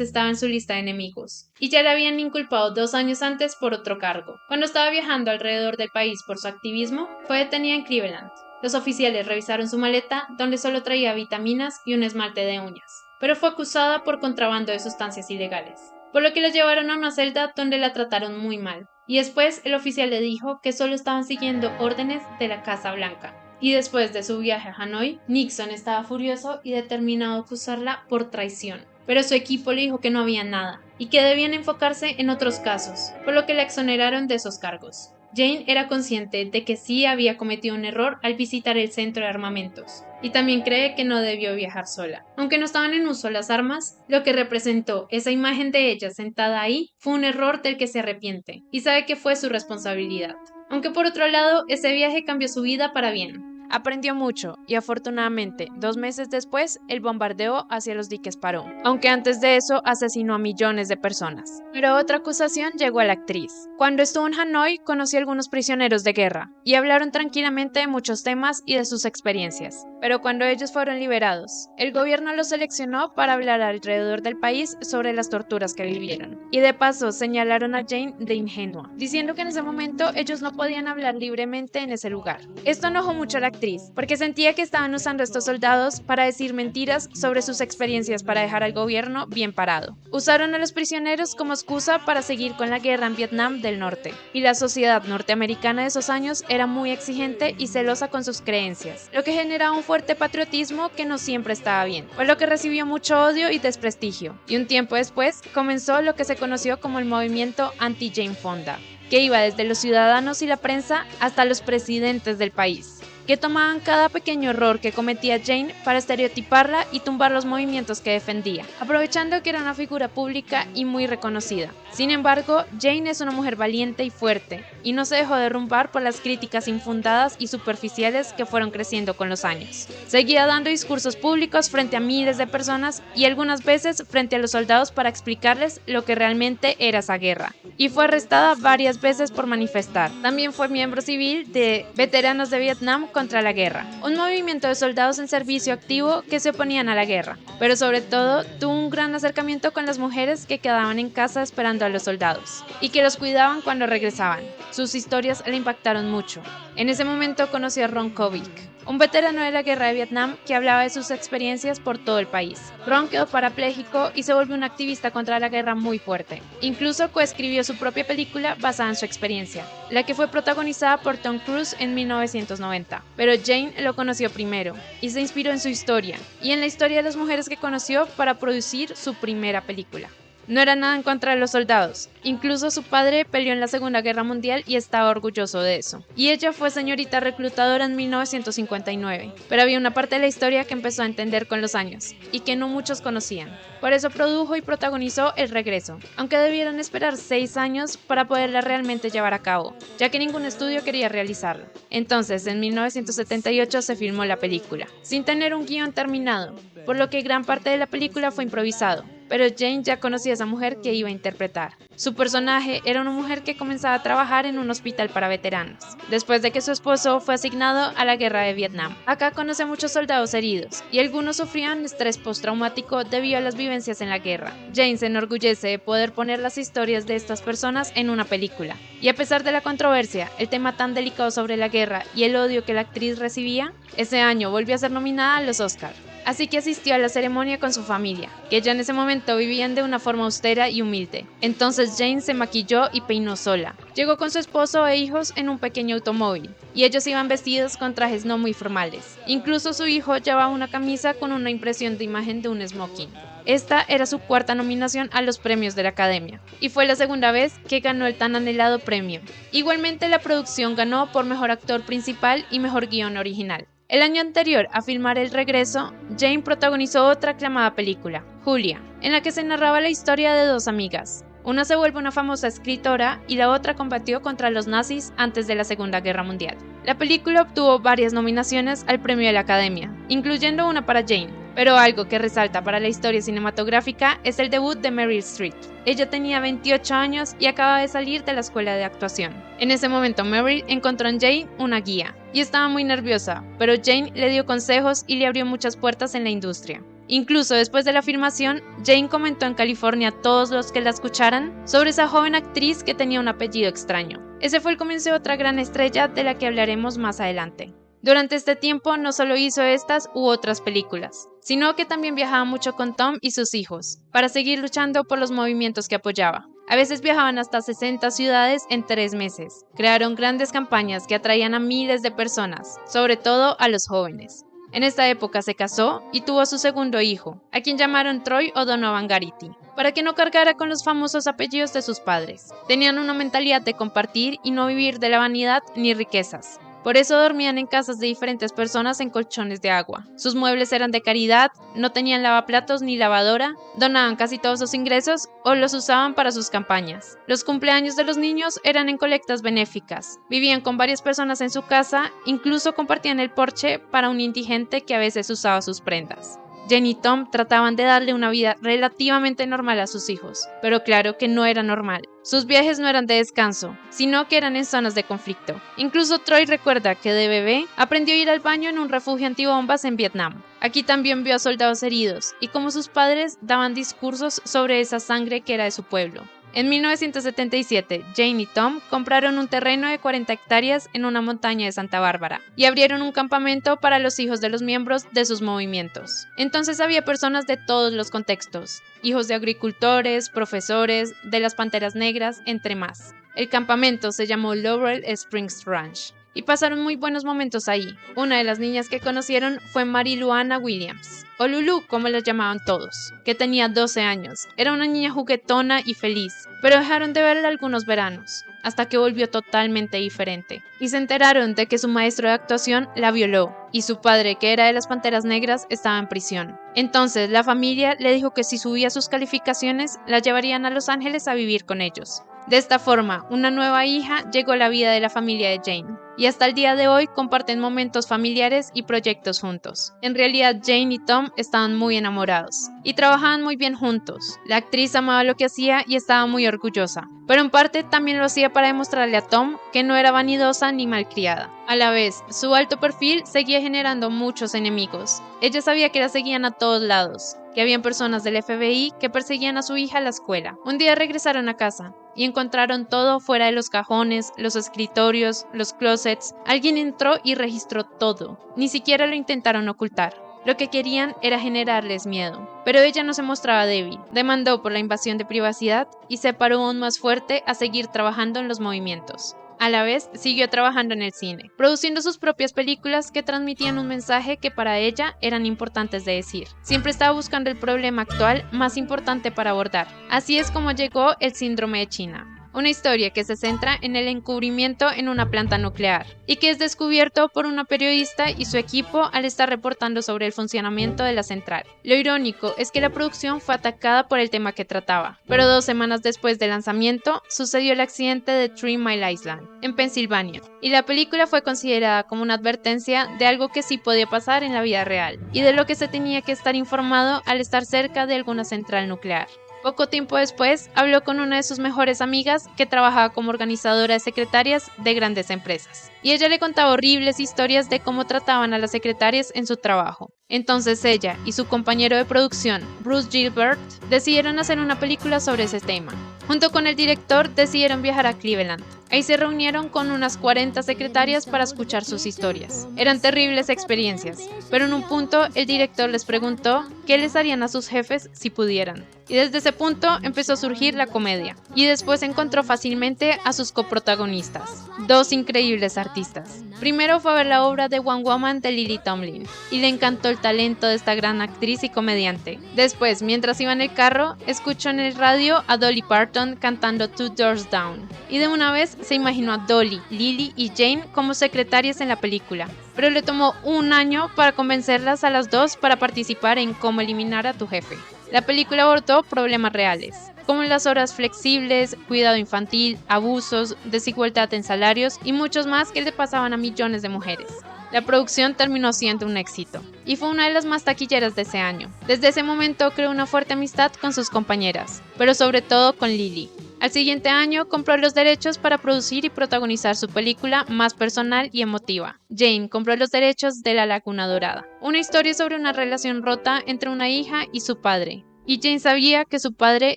estaba en su lista de enemigos, y ya la habían inculpado 2 años antes por otro cargo. Cuando estaba viajando alrededor del país por su activismo, fue detenida en Cleveland. Los oficiales revisaron su maleta, donde solo traía vitaminas y un esmalte de uñas, pero fue acusada por contrabando de sustancias ilegales, por lo que la llevaron a una celda donde la trataron muy mal. Y después el oficial le dijo que solo estaban siguiendo órdenes de la Casa Blanca. Y después de su viaje a Hanoi, Nixon estaba furioso y determinado a acusarla por traición. Pero su equipo le dijo que no había nada y que debían enfocarse en otros casos, por lo que la exoneraron de esos cargos. Jane era consciente de que sí había cometido un error al visitar el centro de armamentos, y también cree que no debió viajar sola. Aunque no estaban en uso las armas, lo que representó esa imagen de ella sentada ahí fue un error del que se arrepiente, y sabe que fue su responsabilidad. Aunque por otro lado, ese viaje cambió su vida para bien. Aprendió mucho y afortunadamente, 2 meses después, el bombardeo hacia los diques paró, aunque antes de eso asesinó a millones de personas. Pero otra acusación llegó a la actriz. Cuando estuvo en Hanoi, conoció a algunos prisioneros de guerra y hablaron tranquilamente de muchos temas y de sus experiencias. Pero cuando ellos fueron liberados, el gobierno los seleccionó para hablar alrededor del país sobre las torturas que vivieron. Y de paso señalaron a Jane de ingenua, diciendo que en ese momento ellos no podían hablar libremente en ese lugar. Esto enojó mucho a la actriz, porque sentía que estaban usando a estos soldados para decir mentiras sobre sus experiencias para dejar al gobierno bien parado. Usaron a los prisioneros como excusa para seguir con la guerra en Vietnam del Norte, y la sociedad norteamericana de esos años era muy exigente y celosa con sus creencias, lo que generaba un fuerte patriotismo que no siempre estaba bien, por lo que recibió mucho odio y desprestigio, y un tiempo después comenzó lo que se conoció como el movimiento anti-Jane Fonda, que iba desde los ciudadanos y la prensa hasta los presidentes del país, que tomaban cada pequeño error que cometía Jane para estereotiparla y tumbar los movimientos que defendía, aprovechando que era una figura pública y muy reconocida. Sin embargo, Jane es una mujer valiente y fuerte, y no se dejó derrumbar por las críticas infundadas y superficiales que fueron creciendo con los años. Seguía dando discursos públicos frente a miles de personas y algunas veces frente a los soldados para explicarles lo que realmente era esa guerra, y fue arrestada varias veces por manifestar. También fue miembro civil de Veteranos de Vietnam contra la guerra, un movimiento de soldados en servicio activo que se oponían a la guerra, pero sobre todo tuvo un gran acercamiento con las mujeres que quedaban en casa esperando a los soldados y que los cuidaban cuando regresaban. Sus historias le impactaron mucho. En ese momento conoció a Ron Kovic, un veterano de la guerra de Vietnam que hablaba de sus experiencias por todo el país. Ron quedó parapléjico y se volvió un activista contra la guerra muy fuerte. Incluso coescribió su propia película basada en su experiencia, la que fue protagonizada por Tom Cruise en 1990. Pero Jane lo conoció primero y se inspiró en su historia y en la historia de las mujeres que conoció para producir su primera película. No era nada en contra de los soldados. Incluso su padre peleó en la Segunda Guerra Mundial y estaba orgulloso de eso. Y ella fue señorita reclutadora en 1959. Pero había una parte de la historia que empezó a entender con los años y que no muchos conocían. Por eso produjo y protagonizó El Regreso, aunque debieron esperar 6 años para poderla realmente llevar a cabo, ya que ningún estudio quería realizarlo. Entonces, en 1978 se filmó la película, sin tener un guión terminado, por lo que gran parte de la película fue improvisado. Pero Jane ya conocía a esa mujer que iba a interpretar. Su personaje era una mujer que comenzaba a trabajar en un hospital para veteranos, después de que su esposo fue asignado a la guerra de Vietnam. Acá conoce a muchos soldados heridos, y algunos sufrían estrés postraumático debido a las vivencias en la guerra. Jane se enorgullece de poder poner las historias de estas personas en una película. Y a pesar de la controversia, el tema tan delicado sobre la guerra y el odio que la actriz recibía, ese año volvió a ser nominada a los Oscar. Así que asistió a la ceremonia con su familia, que ya en ese momento vivían de una forma austera y humilde. Entonces Jane se maquilló y peinó sola. Llegó con su esposo e hijos en un pequeño automóvil, y ellos iban vestidos con trajes no muy formales. Incluso su hijo llevaba una camisa con una impresión de imagen de un smoking. Esta era su cuarta nominación a los premios de la Academia, y fue la segunda vez que ganó el tan anhelado premio. Igualmente la producción ganó por mejor actor principal y mejor guión original. El año anterior a filmar El Regreso, Jane protagonizó otra aclamada película, Julia, en la que se narraba la historia de dos amigas. Una se vuelve una famosa escritora y la otra combatió contra los nazis antes de la Segunda Guerra Mundial. La película obtuvo varias nominaciones al premio de la Academia, incluyendo una para Jane, pero algo que resalta para la historia cinematográfica es el debut de Meryl Streep. Ella tenía 28 años y acaba de salir de la escuela de actuación. En ese momento Meryl encontró en Jane una guía, y estaba muy nerviosa, pero Jane le dio consejos y le abrió muchas puertas en la industria. Incluso después de la filmación, Jane comentó en California a todos los que la escucharan sobre esa joven actriz que tenía un apellido extraño. Ese fue el comienzo de otra gran estrella de la que hablaremos más adelante. Durante este tiempo no solo hizo estas u otras películas, sino que también viajaba mucho con Tom y sus hijos, para seguir luchando por los movimientos que apoyaba. A veces viajaban hasta 60 ciudades en 3 meses. Crearon grandes campañas que atraían a miles de personas, sobre todo a los jóvenes. En esta época se casó y tuvo su segundo hijo, a quien llamaron Troy O'Donovan Garrity, para que no cargara con los famosos apellidos de sus padres. Tenían una mentalidad de compartir y no vivir de la vanidad ni riquezas. Por eso dormían en casas de diferentes personas en colchones de agua. Sus muebles eran de caridad, no tenían lavaplatos ni lavadora, donaban casi todos sus ingresos o los usaban para sus campañas. Los cumpleaños de los niños eran en colectas benéficas. Vivían con varias personas en su casa, incluso compartían el porche para un indigente que a veces usaba sus prendas. Jane y Tom trataban de darle una vida relativamente normal a sus hijos, pero claro que no era normal. Sus viajes no eran de descanso, sino que eran en zonas de conflicto. Incluso Troy recuerda que de bebé aprendió a ir al baño en un refugio antibombas en Vietnam. Aquí también vio a soldados heridos, y como sus padres daban discursos sobre esa sangre que era de su pueblo. En 1977, Jane y Tom compraron un terreno de 40 hectáreas en una montaña de Santa Bárbara y abrieron un campamento para los hijos de los miembros de sus movimientos. Entonces había personas de todos los contextos, hijos de agricultores, profesores, de las Panteras Negras, entre más. El campamento se llamó Laurel Springs Ranch y pasaron muy buenos momentos ahí. Una de las niñas que conocieron fue Mary Luana Williams, o Lulu como la llamaban todos, que tenía 12 años. Era una niña juguetona y feliz, pero dejaron de verla algunos veranos, hasta que volvió totalmente diferente, y se enteraron de que su maestro de actuación la violó, y su padre, que era de las Panteras Negras, estaba en prisión. Entonces la familia le dijo que si subía sus calificaciones, la llevarían a Los Ángeles a vivir con ellos. De esta forma, una nueva hija llegó a la vida de la familia de Jane, y hasta el día de hoy comparten momentos familiares y proyectos juntos. En realidad, Jane y Tom estaban muy enamorados, y trabajaban muy bien juntos. La actriz amaba lo que hacía y estaba muy orgullosa, pero en parte también lo hacía para demostrarle a Tom que no era vanidosa ni malcriada. A la vez, su alto perfil seguía generando muchos enemigos. Ella sabía que la seguían a todos lados, que habían personas del FBI que perseguían a su hija a la escuela. Un día regresaron a casa y encontraron todo fuera de los cajones, los escritorios, los closets. Alguien entró y registró todo. Ni siquiera lo intentaron ocultar. Lo que querían era generarles miedo. Pero ella no se mostraba débil. Demandó por la invasión de privacidad y se paró aún más fuerte a seguir trabajando en los movimientos. A la vez, siguió trabajando en el cine, produciendo sus propias películas que transmitían un mensaje que para ella eran importantes de decir. Siempre estaba buscando el problema actual más importante para abordar. Así es como llegó el síndrome de China. Una historia que se centra en el encubrimiento en una planta nuclear y que es descubierto por una periodista y su equipo al estar reportando sobre el funcionamiento de la central. Lo irónico es que la producción fue atacada por el tema que trataba, pero 2 semanas después del lanzamiento sucedió el accidente de 3 Mile Island, en Pensilvania, y la película fue considerada como una advertencia de algo que sí podía pasar en la vida real y de lo que se tenía que estar informado al estar cerca de alguna central nuclear. Poco tiempo después, habló con una de sus mejores amigas que trabajaba como organizadora de secretarias de grandes empresas. Y ella le contaba horribles historias de cómo trataban a las secretarias en su trabajo. Entonces ella y su compañero de producción, Bruce Gilbert, decidieron hacer una película sobre ese tema. Junto con el director decidieron viajar a Cleveland. Ahí se reunieron con unas 40 secretarias para escuchar sus historias. Eran terribles experiencias, pero en un punto el director les preguntó qué les harían a sus jefes si pudieran. Y desde ese punto empezó a surgir la comedia. Y después encontró fácilmente a sus coprotagonistas, 2 increíbles artistas. Primero fue a ver la obra de One Woman de Lily Tomlin, y le encantó el talento de esta gran actriz y comediante. Después, mientras iba en el carro, escuchó en el radio a Dolly Parton cantando Two Doors Down, y de una vez se imaginó a Dolly, Lily y Jane como secretarias en la película. Pero le tomó 1 año para convencerlas a las 2 para participar en Cómo eliminar a tu jefe. La película abordó problemas reales, como las horas flexibles, cuidado infantil, abusos, desigualdad en salarios y muchos más que le pasaban a millones de mujeres. La producción terminó siendo un éxito y fue una de las más taquilleras de ese año. Desde ese momento creó una fuerte amistad con sus compañeras, pero sobre todo con Lily. Al siguiente año compró los derechos para producir y protagonizar su película más personal y emotiva. Jane compró los derechos de La Laguna Dorada, una historia sobre una relación rota entre una hija y su padre. Y Jane sabía que su padre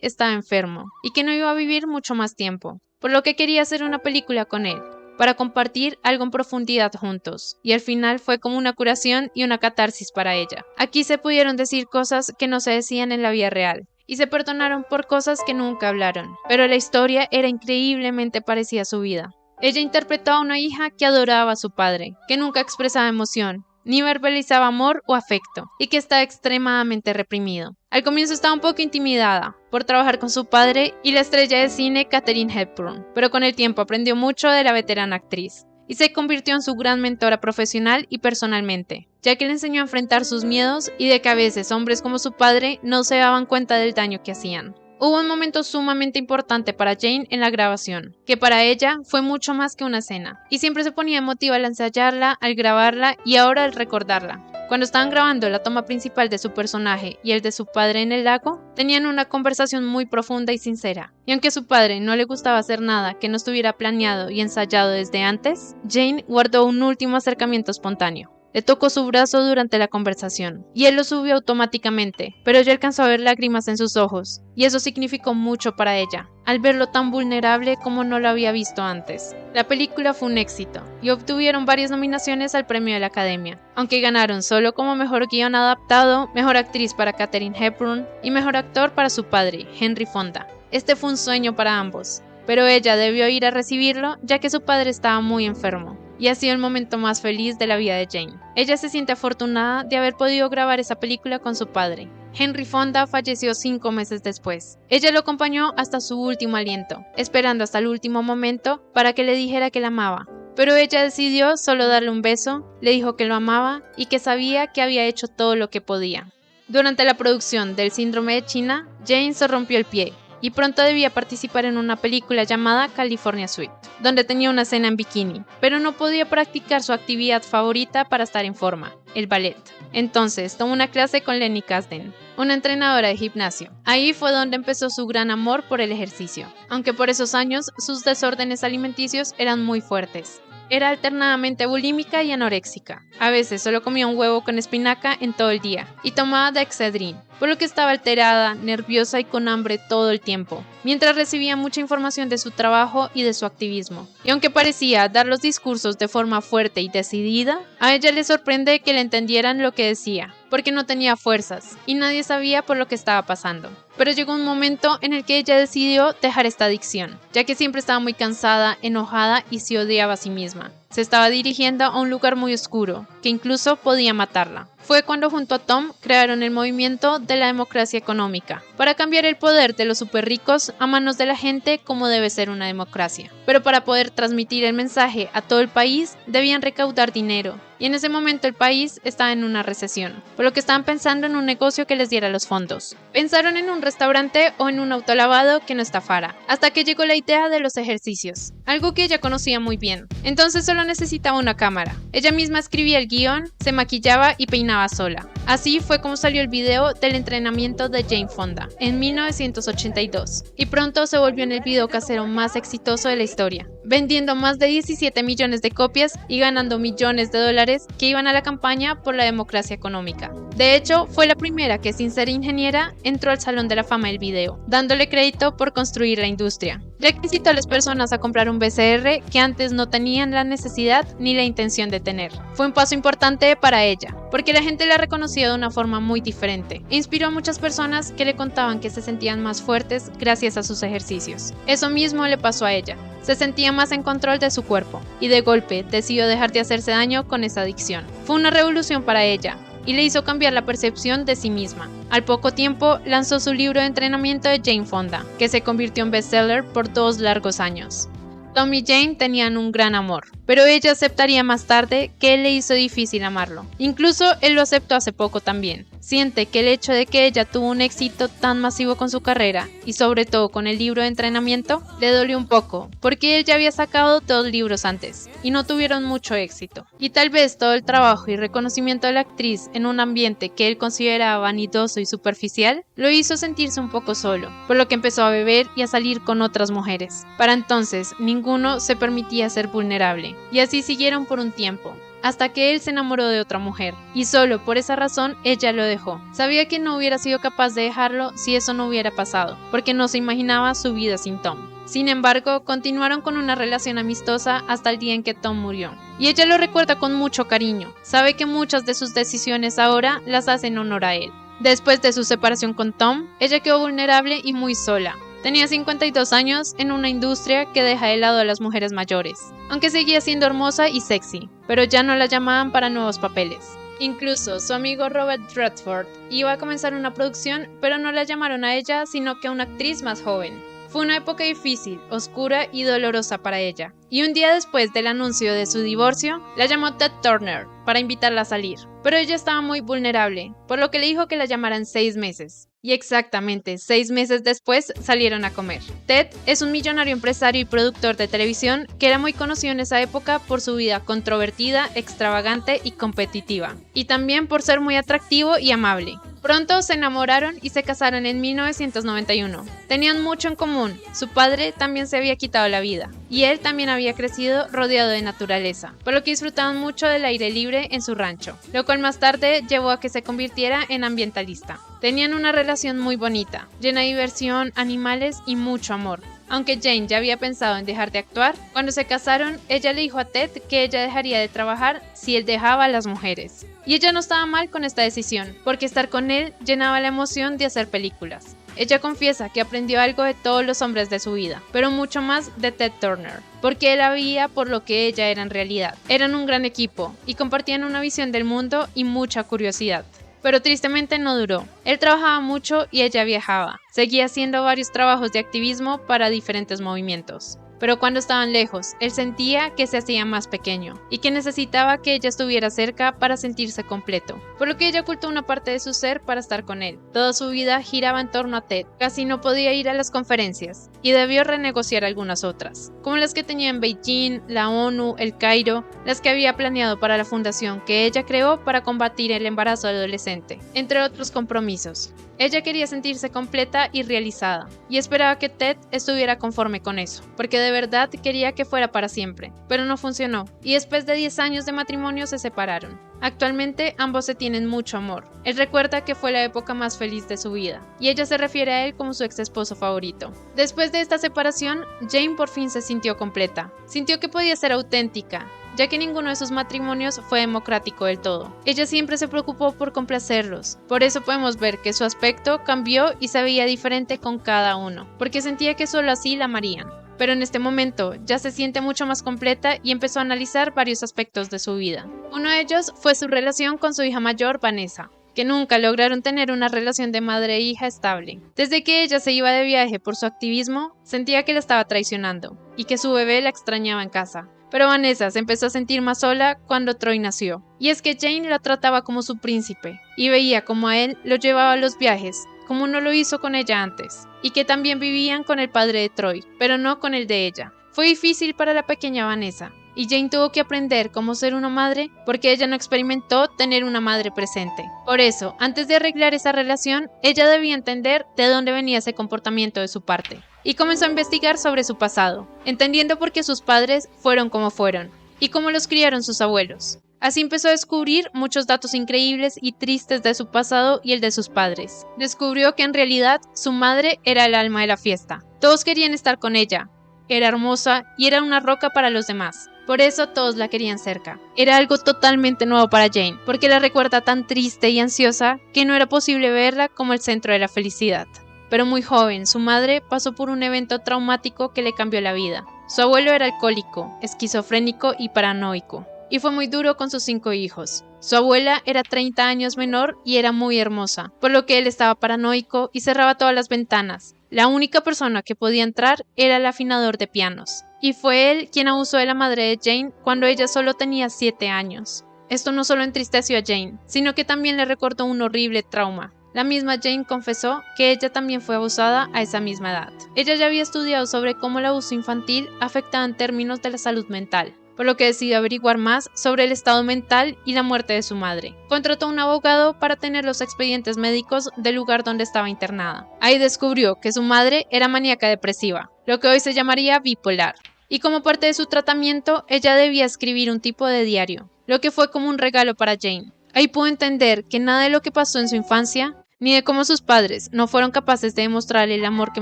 estaba enfermo y que no iba a vivir mucho más tiempo, por lo que quería hacer una película con él, para compartir algo en profundidad juntos, y al final fue como una curación y una catarsis para ella. Aquí se pudieron decir cosas que no se decían en la vida real, y se perdonaron por cosas que nunca hablaron, pero la historia era increíblemente parecida a su vida. Ella interpretó a una hija que adoraba a su padre, que nunca expresaba emoción, ni verbalizaba amor o afecto, y que estaba extremadamente reprimido. Al comienzo estaba un poco intimidada por trabajar con su padre y la estrella de cine Katharine Hepburn, pero con el tiempo aprendió mucho de la veterana actriz y se convirtió en su gran mentora profesional y personalmente, ya que le enseñó a enfrentar sus miedos y de que a veces hombres como su padre no se daban cuenta del daño que hacían. Hubo un momento sumamente importante para Jane en la grabación, que para ella fue mucho más que una escena, y siempre se ponía emotiva al ensayarla, al grabarla y ahora al recordarla. Cuando estaban grabando la toma principal de su personaje y el de su padre en el lago, tenían una conversación muy profunda y sincera. Y aunque a su padre no le gustaba hacer nada que no estuviera planeado y ensayado desde antes, Jane guardó un último acercamiento espontáneo. Le tocó su brazo durante la conversación, y él lo subió automáticamente, pero ella alcanzó a ver lágrimas en sus ojos, y eso significó mucho para ella, al verlo tan vulnerable como no lo había visto antes. La película fue un éxito, y obtuvieron varias nominaciones al premio de la Academia, aunque ganaron solo como mejor guión adaptado, mejor actriz para Katharine Hepburn y mejor actor para su padre, Henry Fonda. Este fue un sueño para ambos, pero ella debió ir a recibirlo ya que su padre estaba muy enfermo. Y ha sido el momento más feliz de la vida de Jane. Ella se siente afortunada de haber podido grabar esa película con su padre. Henry Fonda falleció 5 meses después. Ella lo acompañó hasta su último aliento, esperando hasta el último momento para que le dijera que la amaba. Pero ella decidió solo darle un beso, le dijo que lo amaba y que sabía que había hecho todo lo que podía. Durante la producción del Síndrome de China, Jane se rompió el pie y pronto debía participar en una película llamada California Suite, donde tenía una escena en bikini, pero no podía practicar su actividad favorita para estar en forma, el ballet. Entonces tomó una clase con Lenny Kasdan, una entrenadora de gimnasio. Ahí fue donde empezó su gran amor por el ejercicio, aunque por esos años sus desórdenes alimenticios eran muy fuertes. Era alternadamente bulímica y anoréxica. A veces solo comía un huevo con espinaca en todo el día y tomaba Dexedrine, por lo que estaba alterada, nerviosa y con hambre todo el tiempo, mientras recibía mucha información de su trabajo y de su activismo. Y aunque parecía dar los discursos de forma fuerte y decidida, a ella le sorprende que le entendieran lo que decía, porque no tenía fuerzas y nadie sabía por lo que estaba pasando. Pero llegó un momento en el que ella decidió dejar esta adicción, ya que siempre estaba muy cansada, enojada y se odiaba a sí misma. Se estaba dirigiendo a un lugar muy oscuro, que incluso podía matarla. Fue cuando junto a Tom crearon el movimiento de la democracia económica, para cambiar el poder de los superricos a manos de la gente como debe ser una democracia. Pero para poder transmitir el mensaje a todo el país, debían recaudar dinero. Y en ese momento el país estaba en una recesión, por lo que estaban pensando en un negocio que les diera los fondos. Pensaron en un restaurante o en un autolavado que no estafara, hasta que llegó la idea de los ejercicios, algo que ella conocía muy bien. Entonces solo necesitaba una cámara. Ella misma escribía el guión, se maquillaba y peinaba sola. Así fue como salió el video del entrenamiento de Jane Fonda en 1982, y pronto se volvió en el video casero más exitoso de la historia, vendiendo más de 17 millones de copias y ganando millones de dólares que iban a la campaña por la democracia económica. De hecho, fue la primera que, sin ser ingeniera, entró al Salón de la Fama del video, dándole crédito por construir la industria, ya que incitó a las personas a comprar un VCR que antes no tenían la necesidad ni la intención de tener. Fue un paso importante para ella, porque la gente la reconoció de una forma muy diferente, e inspiró a muchas personas que le contaban que se sentían más fuertes gracias a sus ejercicios. Eso mismo le pasó a ella. Se sentía más en control de su cuerpo, y de golpe decidió dejar de hacerse daño con esa adicción. Fue una revolución para ella, y le hizo cambiar la percepción de sí misma. Al poco tiempo, lanzó su libro de entrenamiento de Jane Fonda, que se convirtió en bestseller por 2 largos años. Tom y Jane tenían un gran amor, pero ella aceptaría más tarde que él le hizo difícil amarlo. Incluso él lo aceptó hace poco también. Siente que el hecho de que ella tuvo un éxito tan masivo con su carrera, y sobre todo con el libro de entrenamiento, le dolió un poco, porque él ya había sacado 2 libros antes, y no tuvieron mucho éxito. Y tal vez todo el trabajo y reconocimiento de la actriz en un ambiente que él consideraba vanidoso y superficial, lo hizo sentirse un poco solo, por lo que empezó a beber y a salir con otras mujeres. Para entonces, ninguno se permitía ser vulnerable, y así siguieron por un tiempo, hasta que él se enamoró de otra mujer, y solo por esa razón ella lo dejó. Sabía que no hubiera sido capaz de dejarlo si eso no hubiera pasado, porque no se imaginaba su vida sin Tom. Sin embargo, continuaron con una relación amistosa hasta el día en que Tom murió. Y ella lo recuerda con mucho cariño. Sabe que muchas de sus decisiones ahora las hace en honor a él. Después de su separación con Tom, ella quedó vulnerable y muy sola. Tenía 52 años en una industria que deja de lado a las mujeres mayores, aunque seguía siendo hermosa y sexy, pero ya no la llamaban para nuevos papeles. Incluso su amigo Robert Redford iba a comenzar una producción, pero no la llamaron a ella, sino que a una actriz más joven. Fue una época difícil, oscura y dolorosa para ella, y un día después del anuncio de su divorcio, la llamó Ted Turner para invitarla a salir, pero ella estaba muy vulnerable, por lo que le dijo que la llamara en 6 meses. Y exactamente 6 meses después salieron a comer. Ted es un millonario empresario y productor de televisión que era muy conocido en esa época por su vida controvertida, extravagante y competitiva, y también por ser muy atractivo y amable. Pronto se enamoraron y se casaron en 1991. Tenían mucho en común. Su padre también se había quitado la vida, y él también había crecido rodeado de naturaleza, por lo que disfrutaban mucho del aire libre en su rancho, lo cual más tarde llevó a que se convirtiera en ambientalista. Tenían una relación muy bonita, llena de diversión, animales y mucho amor. Aunque Jane ya había pensado en dejar de actuar, cuando se casaron, ella le dijo a Ted que ella dejaría de trabajar si él dejaba a las mujeres. Y ella no estaba mal con esta decisión, porque estar con él llenaba la emoción de hacer películas. Ella confiesa que aprendió algo de todos los hombres de su vida, pero mucho más de Ted Turner, porque él la veía por lo que ella era en realidad. Eran un gran equipo, y compartían una visión del mundo y mucha curiosidad. Pero tristemente no duró. Él trabajaba mucho y ella viajaba. Seguía haciendo varios trabajos de activismo para diferentes movimientos. Pero cuando estaban lejos, él sentía que se hacía más pequeño y que necesitaba que ella estuviera cerca para sentirse completo, por lo que ella ocultó una parte de su ser para estar con él. Toda su vida giraba en torno a Ted, casi no podía ir a las conferencias y debió renegociar algunas otras, como las que tenía en Beijing, la ONU, el Cairo, las que había planeado para la fundación que ella creó para combatir el embarazo adolescente, entre otros compromisos. Ella quería sentirse completa y realizada, y esperaba que Ted estuviera conforme con eso, porque de verdad quería que fuera para siempre, pero no funcionó, y después de 10 años de matrimonio se separaron. Actualmente ambos se tienen mucho amor. Él recuerda que fue la época más feliz de su vida, y ella se refiere a él como su ex esposo favorito. Después de esta separación, Jane por fin se sintió completa. Sintió que podía ser auténtica, ya que ninguno de sus matrimonios fue democrático del todo. Ella siempre se preocupó por complacerlos. Por eso podemos ver que su aspecto cambió y se veía diferente con cada uno, porque sentía que solo así la amarían. Pero en este momento ya se siente mucho más completa y empezó a analizar varios aspectos de su vida. Uno de ellos fue su relación con su hija mayor, Vanessa, que nunca lograron tener una relación de madre e hija estable. Desde que ella se iba de viaje por su activismo, sentía que la estaba traicionando y que su bebé la extrañaba en casa. Pero Vanessa se empezó a sentir más sola cuando Troy nació. Y es que Jane la trataba como su príncipe y veía como a él lo llevaba a los viajes, como no lo hizo con ella antes, y que también vivían con el padre de Troy, pero no con el de ella. Fue difícil para la pequeña Vanessa, y Jane tuvo que aprender cómo ser una madre porque ella no experimentó tener una madre presente. Por eso, antes de arreglar esa relación, ella debía entender de dónde venía ese comportamiento de su parte. Y comenzó a investigar sobre su pasado, entendiendo por qué sus padres fueron como fueron, y cómo los criaron sus abuelos. Así empezó a descubrir muchos datos increíbles y tristes de su pasado y el de sus padres. Descubrió que en realidad su madre era el alma de la fiesta. Todos querían estar con ella. Era hermosa y era una roca para los demás. Por eso todos la querían cerca. Era algo totalmente nuevo para Jane, porque la recuerda tan triste y ansiosa que no era posible verla como el centro de la felicidad. Pero muy joven, su madre pasó por un evento traumático que le cambió la vida. Su abuelo era alcohólico, esquizofrénico y paranoico, y fue muy duro con sus 5 hijos. Su abuela era 30 años menor y era muy hermosa, por lo que él estaba paranoico y cerraba todas las ventanas. La única persona que podía entrar era el afinador de pianos, y fue él quien abusó de la madre de Jane cuando ella solo tenía 7 años. Esto no solo entristeció a Jane, sino que también le recordó un horrible trauma. La misma Jane confesó que ella también fue abusada a esa misma edad. Ella ya había estudiado sobre cómo el abuso infantil afectaba en términos de la salud mental, por lo que decidió averiguar más sobre el estado mental y la muerte de su madre. Contrató a un abogado para tener los expedientes médicos del lugar donde estaba internada. Ahí descubrió que su madre era maníaca depresiva, lo que hoy se llamaría bipolar. Y como parte de su tratamiento, ella debía escribir un tipo de diario, lo que fue como un regalo para Jane. Ahí pudo entender que nada de lo que pasó en su infancia, ni de cómo sus padres no fueron capaces de demostrarle el amor que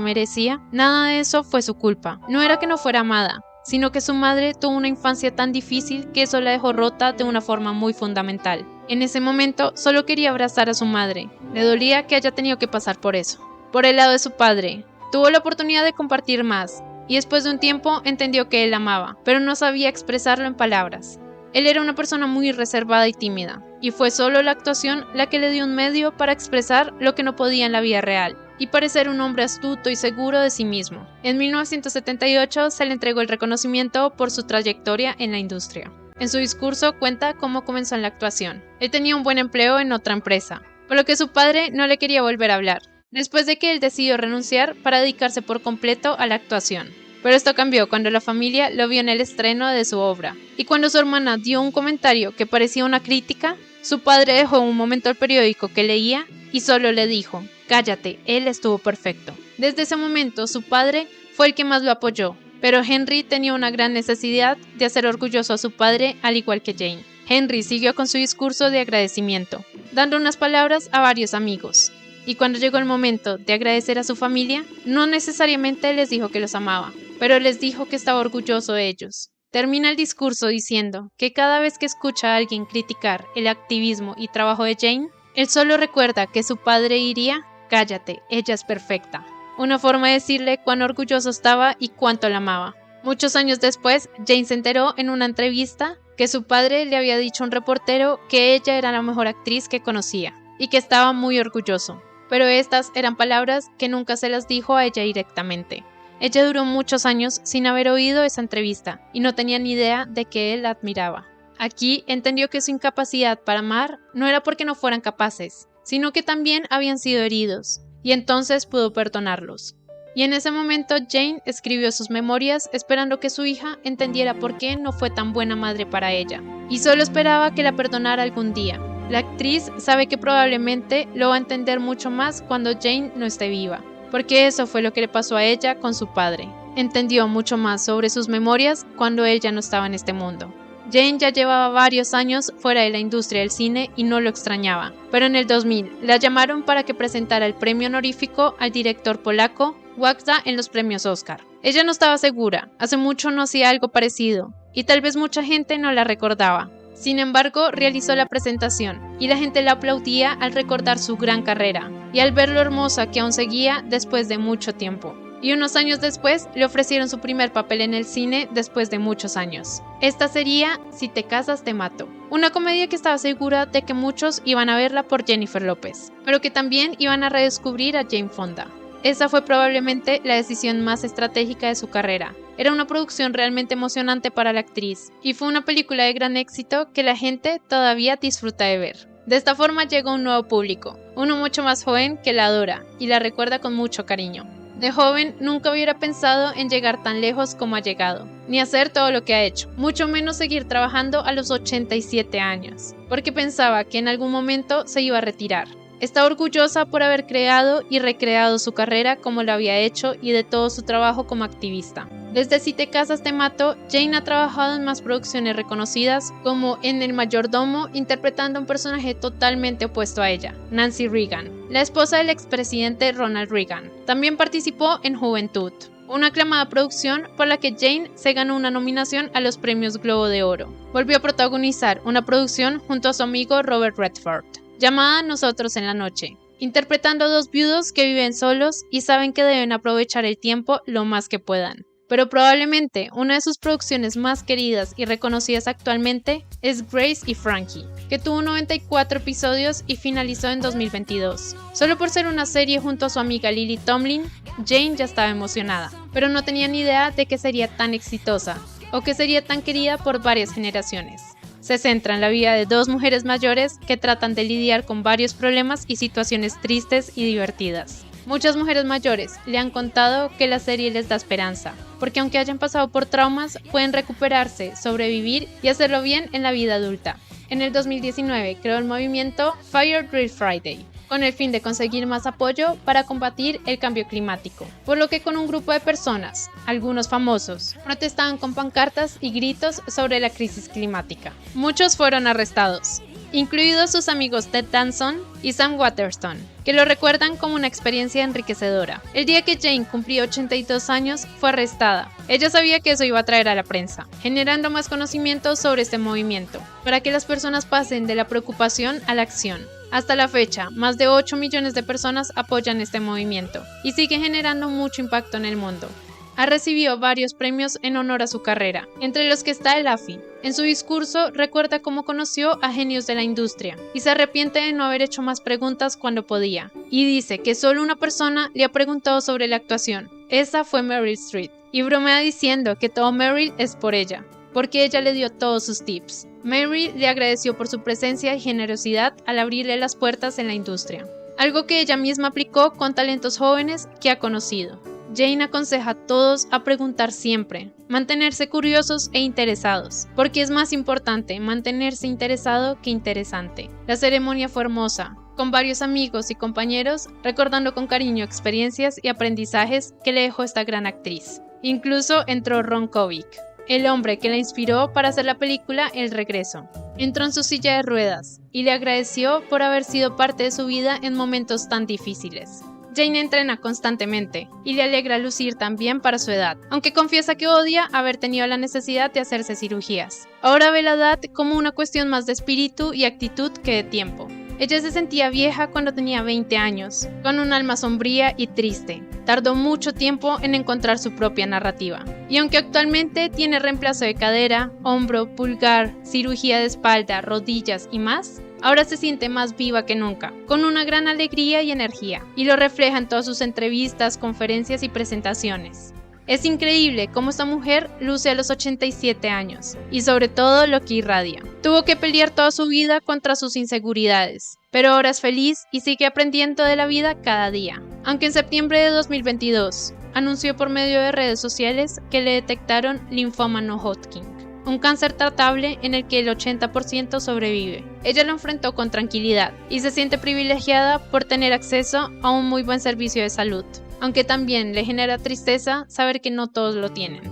merecía, nada de eso fue su culpa. No era que no fuera amada, sino que su madre tuvo una infancia tan difícil que eso la dejó rota de una forma muy fundamental. En ese momento solo quería abrazar a su madre, le dolía que haya tenido que pasar por eso. Por el lado de su padre, tuvo la oportunidad de compartir más, y después de un tiempo entendió que él amaba, pero no sabía expresarlo en palabras. Él era una persona muy reservada y tímida, y fue solo la actuación la que le dio un medio para expresar lo que no podía en la vida real, y parecer un hombre astuto y seguro de sí mismo. En 1978 se le entregó el reconocimiento por su trayectoria en la industria. En su discurso cuenta cómo comenzó en la actuación. Él tenía un buen empleo en otra empresa, por lo que su padre no le quería volver a hablar, después de que él decidió renunciar para dedicarse por completo a la actuación. Pero esto cambió cuando la familia lo vio en el estreno de su obra, y cuando su hermana dio un comentario que parecía una crítica, su padre dejó un momento el periódico que leía y solo le dijo: «Cállate, él estuvo perfecto». Desde ese momento su padre fue el que más lo apoyó, pero Henry tenía una gran necesidad de hacer orgulloso a su padre al igual que Jane. Henry siguió con su discurso de agradecimiento, dando unas palabras a varios amigos. Y cuando llegó el momento de agradecer a su familia, no necesariamente les dijo que los amaba, pero les dijo que estaba orgulloso de ellos. Termina el discurso diciendo que cada vez que escucha a alguien criticar el activismo y trabajo de Jane, él solo recuerda que su padre diría: «Cállate, ella es perfecta». Una forma de decirle cuán orgulloso estaba y cuánto la amaba. Muchos años después, Jane se enteró en una entrevista que su padre le había dicho a un reportero que ella era la mejor actriz que conocía y que estaba muy orgulloso. Pero estas eran palabras que nunca se las dijo a ella directamente. Ella duró muchos años sin haber oído esa entrevista y no tenía ni idea de que él la admiraba. Aquí entendió que su incapacidad para amar no era porque no fueran capaces, sino que también habían sido heridos, y entonces pudo perdonarlos. Y en ese momento Jane escribió sus memorias esperando que su hija entendiera por qué no fue tan buena madre para ella, y solo esperaba que la perdonara algún día. La actriz sabe que probablemente lo va a entender mucho más cuando Jane no esté viva, porque eso fue lo que le pasó a ella con su padre. Entendió mucho más sobre sus memorias cuando él ya no estaba en este mundo. Jane ya llevaba varios años fuera de la industria del cine y no lo extrañaba, pero en el 2000 la llamaron para que presentara el premio honorífico al director polaco Wajda en los premios Oscar. Ella no estaba segura, hace mucho no hacía algo parecido, y tal vez mucha gente no la recordaba. Sin embargo, realizó la presentación, y la gente la aplaudía al recordar su gran carrera, y al ver lo hermosa que aún seguía después de mucho tiempo. Y unos años después le ofrecieron su primer papel en el cine después de muchos años. Esta sería Si te casas te mato, una comedia que estaba segura de que muchos iban a verla por Jennifer López, pero que también iban a redescubrir a Jane Fonda. Esa fue probablemente la decisión más estratégica de su carrera. Era una producción realmente emocionante para la actriz, y fue una película de gran éxito que la gente todavía disfruta de ver. De esta forma llega un nuevo público, uno mucho más joven que la adora y la recuerda con mucho cariño. De joven nunca hubiera pensado en llegar tan lejos como ha llegado, ni hacer todo lo que ha hecho, mucho menos seguir trabajando a los 87 años, porque pensaba que en algún momento se iba a retirar. Está orgullosa por haber creado y recreado su carrera como lo había hecho y de todo su trabajo como activista. Desde Si te casas te mato, Jane ha trabajado en más producciones reconocidas, como en El mayordomo, interpretando a un personaje totalmente opuesto a ella, Nancy Reagan, la esposa del expresidente Ronald Reagan. También participó en Juventud, una aclamada producción por la que Jane se ganó una nominación a los premios Globo de Oro. Volvió a protagonizar una producción junto a su amigo Robert Redford, llamada Nosotros en la noche, interpretando a dos viudos que viven solos y saben que deben aprovechar el tiempo lo más que puedan. Pero probablemente una de sus producciones más queridas y reconocidas actualmente es Grace y Frankie, que tuvo 94 episodios y finalizó en 2022. Solo por ser una serie junto a su amiga Lily Tomlin, Jane ya estaba emocionada, pero no tenía ni idea de que sería tan exitosa o que sería tan querida por varias generaciones. Se centra en la vida de dos mujeres mayores que tratan de lidiar con varios problemas y situaciones tristes y divertidas. Muchas mujeres mayores le han contado que la serie les da esperanza, porque aunque hayan pasado por traumas, pueden recuperarse, sobrevivir y hacerlo bien en la vida adulta. En el 2019 creó el movimiento Fire Drill Friday, con el fin de conseguir más apoyo para combatir el cambio climático, por lo que con un grupo de personas, algunos famosos, protestaban con pancartas y gritos sobre la crisis climática. Muchos fueron arrestados, incluidos sus amigos Ted Danson y Sam Waterston, que lo recuerdan como una experiencia enriquecedora. El día que Jane cumplió 82 años, fue arrestada. Ella sabía que eso iba a traer a la prensa, generando más conocimiento sobre este movimiento, para que las personas pasen de la preocupación a la acción. Hasta la fecha, más de 8 millones de personas apoyan este movimiento, y sigue generando mucho impacto en el mundo. Ha recibido varios premios en honor a su carrera, entre los que está el AFI. En su discurso recuerda cómo conoció a genios de la industria y se arrepiente de no haber hecho más preguntas cuando podía. Y dice que solo una persona le ha preguntado sobre la actuación. Esa fue Meryl Streep. Y bromea diciendo que todo Meryl es por ella, porque ella le dio todos sus tips. Meryl le agradeció por su presencia y generosidad al abrirle las puertas en la industria, algo que ella misma aplicó con talentos jóvenes que ha conocido. Jane aconseja a todos a preguntar siempre, mantenerse curiosos e interesados, porque es más importante mantenerse interesado que interesante. La ceremonia fue hermosa, con varios amigos y compañeros recordando con cariño experiencias y aprendizajes que le dejó esta gran actriz. Incluso entró Ron Kovic, el hombre que la inspiró para hacer la película El Regreso. Entró en su silla de ruedas y le agradeció por haber sido parte de su vida en momentos tan difíciles. Jane entrena constantemente y le alegra lucir tan bien para su edad, aunque confiesa que odia haber tenido la necesidad de hacerse cirugías. Ahora ve la edad como una cuestión más de espíritu y actitud que de tiempo. Ella se sentía vieja cuando tenía 20 años, con un alma sombría y triste. Tardó mucho tiempo en encontrar su propia narrativa. Y aunque actualmente tiene reemplazo de cadera, hombro, pulgar, cirugía de espalda, rodillas y más, ahora se siente más viva que nunca, con una gran alegría y energía, y lo refleja en todas sus entrevistas, conferencias y presentaciones. Es increíble cómo esta mujer luce a los 87 años, y sobre todo lo que irradia. Tuvo que pelear toda su vida contra sus inseguridades, pero ahora es feliz y sigue aprendiendo de la vida cada día. Aunque en septiembre de 2022 anunció por medio de redes sociales que le detectaron linfoma no Hodgkin, un cáncer tratable en el que el 80% sobrevive. Ella lo enfrentó con tranquilidad y se siente privilegiada por tener acceso a un muy buen servicio de salud, aunque también le genera tristeza saber que no todos lo tienen.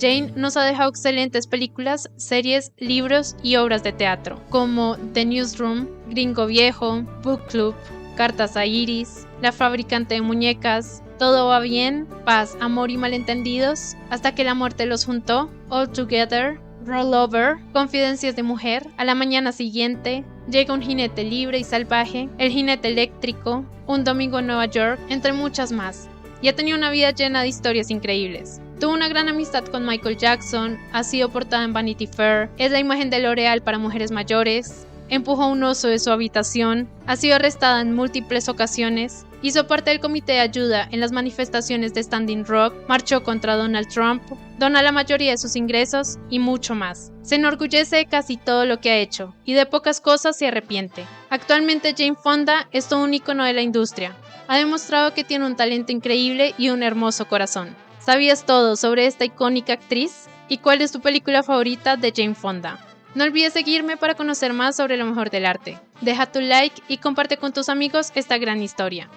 Jane nos ha dejado excelentes películas, series, libros y obras de teatro, como The Newsroom, Gringo Viejo, Book Club, Cartas a Iris, La fabricante de muñecas, Todo va bien, Paz, amor y malentendidos, Hasta que la muerte los juntó, All Together, Rollover, Confidencias de mujer, A la mañana siguiente, Llega un jinete libre y salvaje, El jinete eléctrico, Un domingo en Nueva York, entre muchas más. Y ha tenido una vida llena de historias increíbles. Tuvo una gran amistad con Michael Jackson, ha sido portada en Vanity Fair, es la imagen de L'Oreal para mujeres mayores, empujó a un oso de su habitación, ha sido arrestada en múltiples ocasiones, hizo parte del comité de ayuda en las manifestaciones de Standing Rock, marchó contra Donald Trump, dona la mayoría de sus ingresos y mucho más. Se enorgullece de casi todo lo que ha hecho y de pocas cosas se arrepiente. Actualmente Jane Fonda es todo un icono de la industria. Ha demostrado que tiene un talento increíble y un hermoso corazón. ¿Sabías todo sobre esta icónica actriz? ¿Y cuál es tu película favorita de Jane Fonda? No olvides seguirme para conocer más sobre lo mejor del arte. Deja tu like y comparte con tus amigos esta gran historia.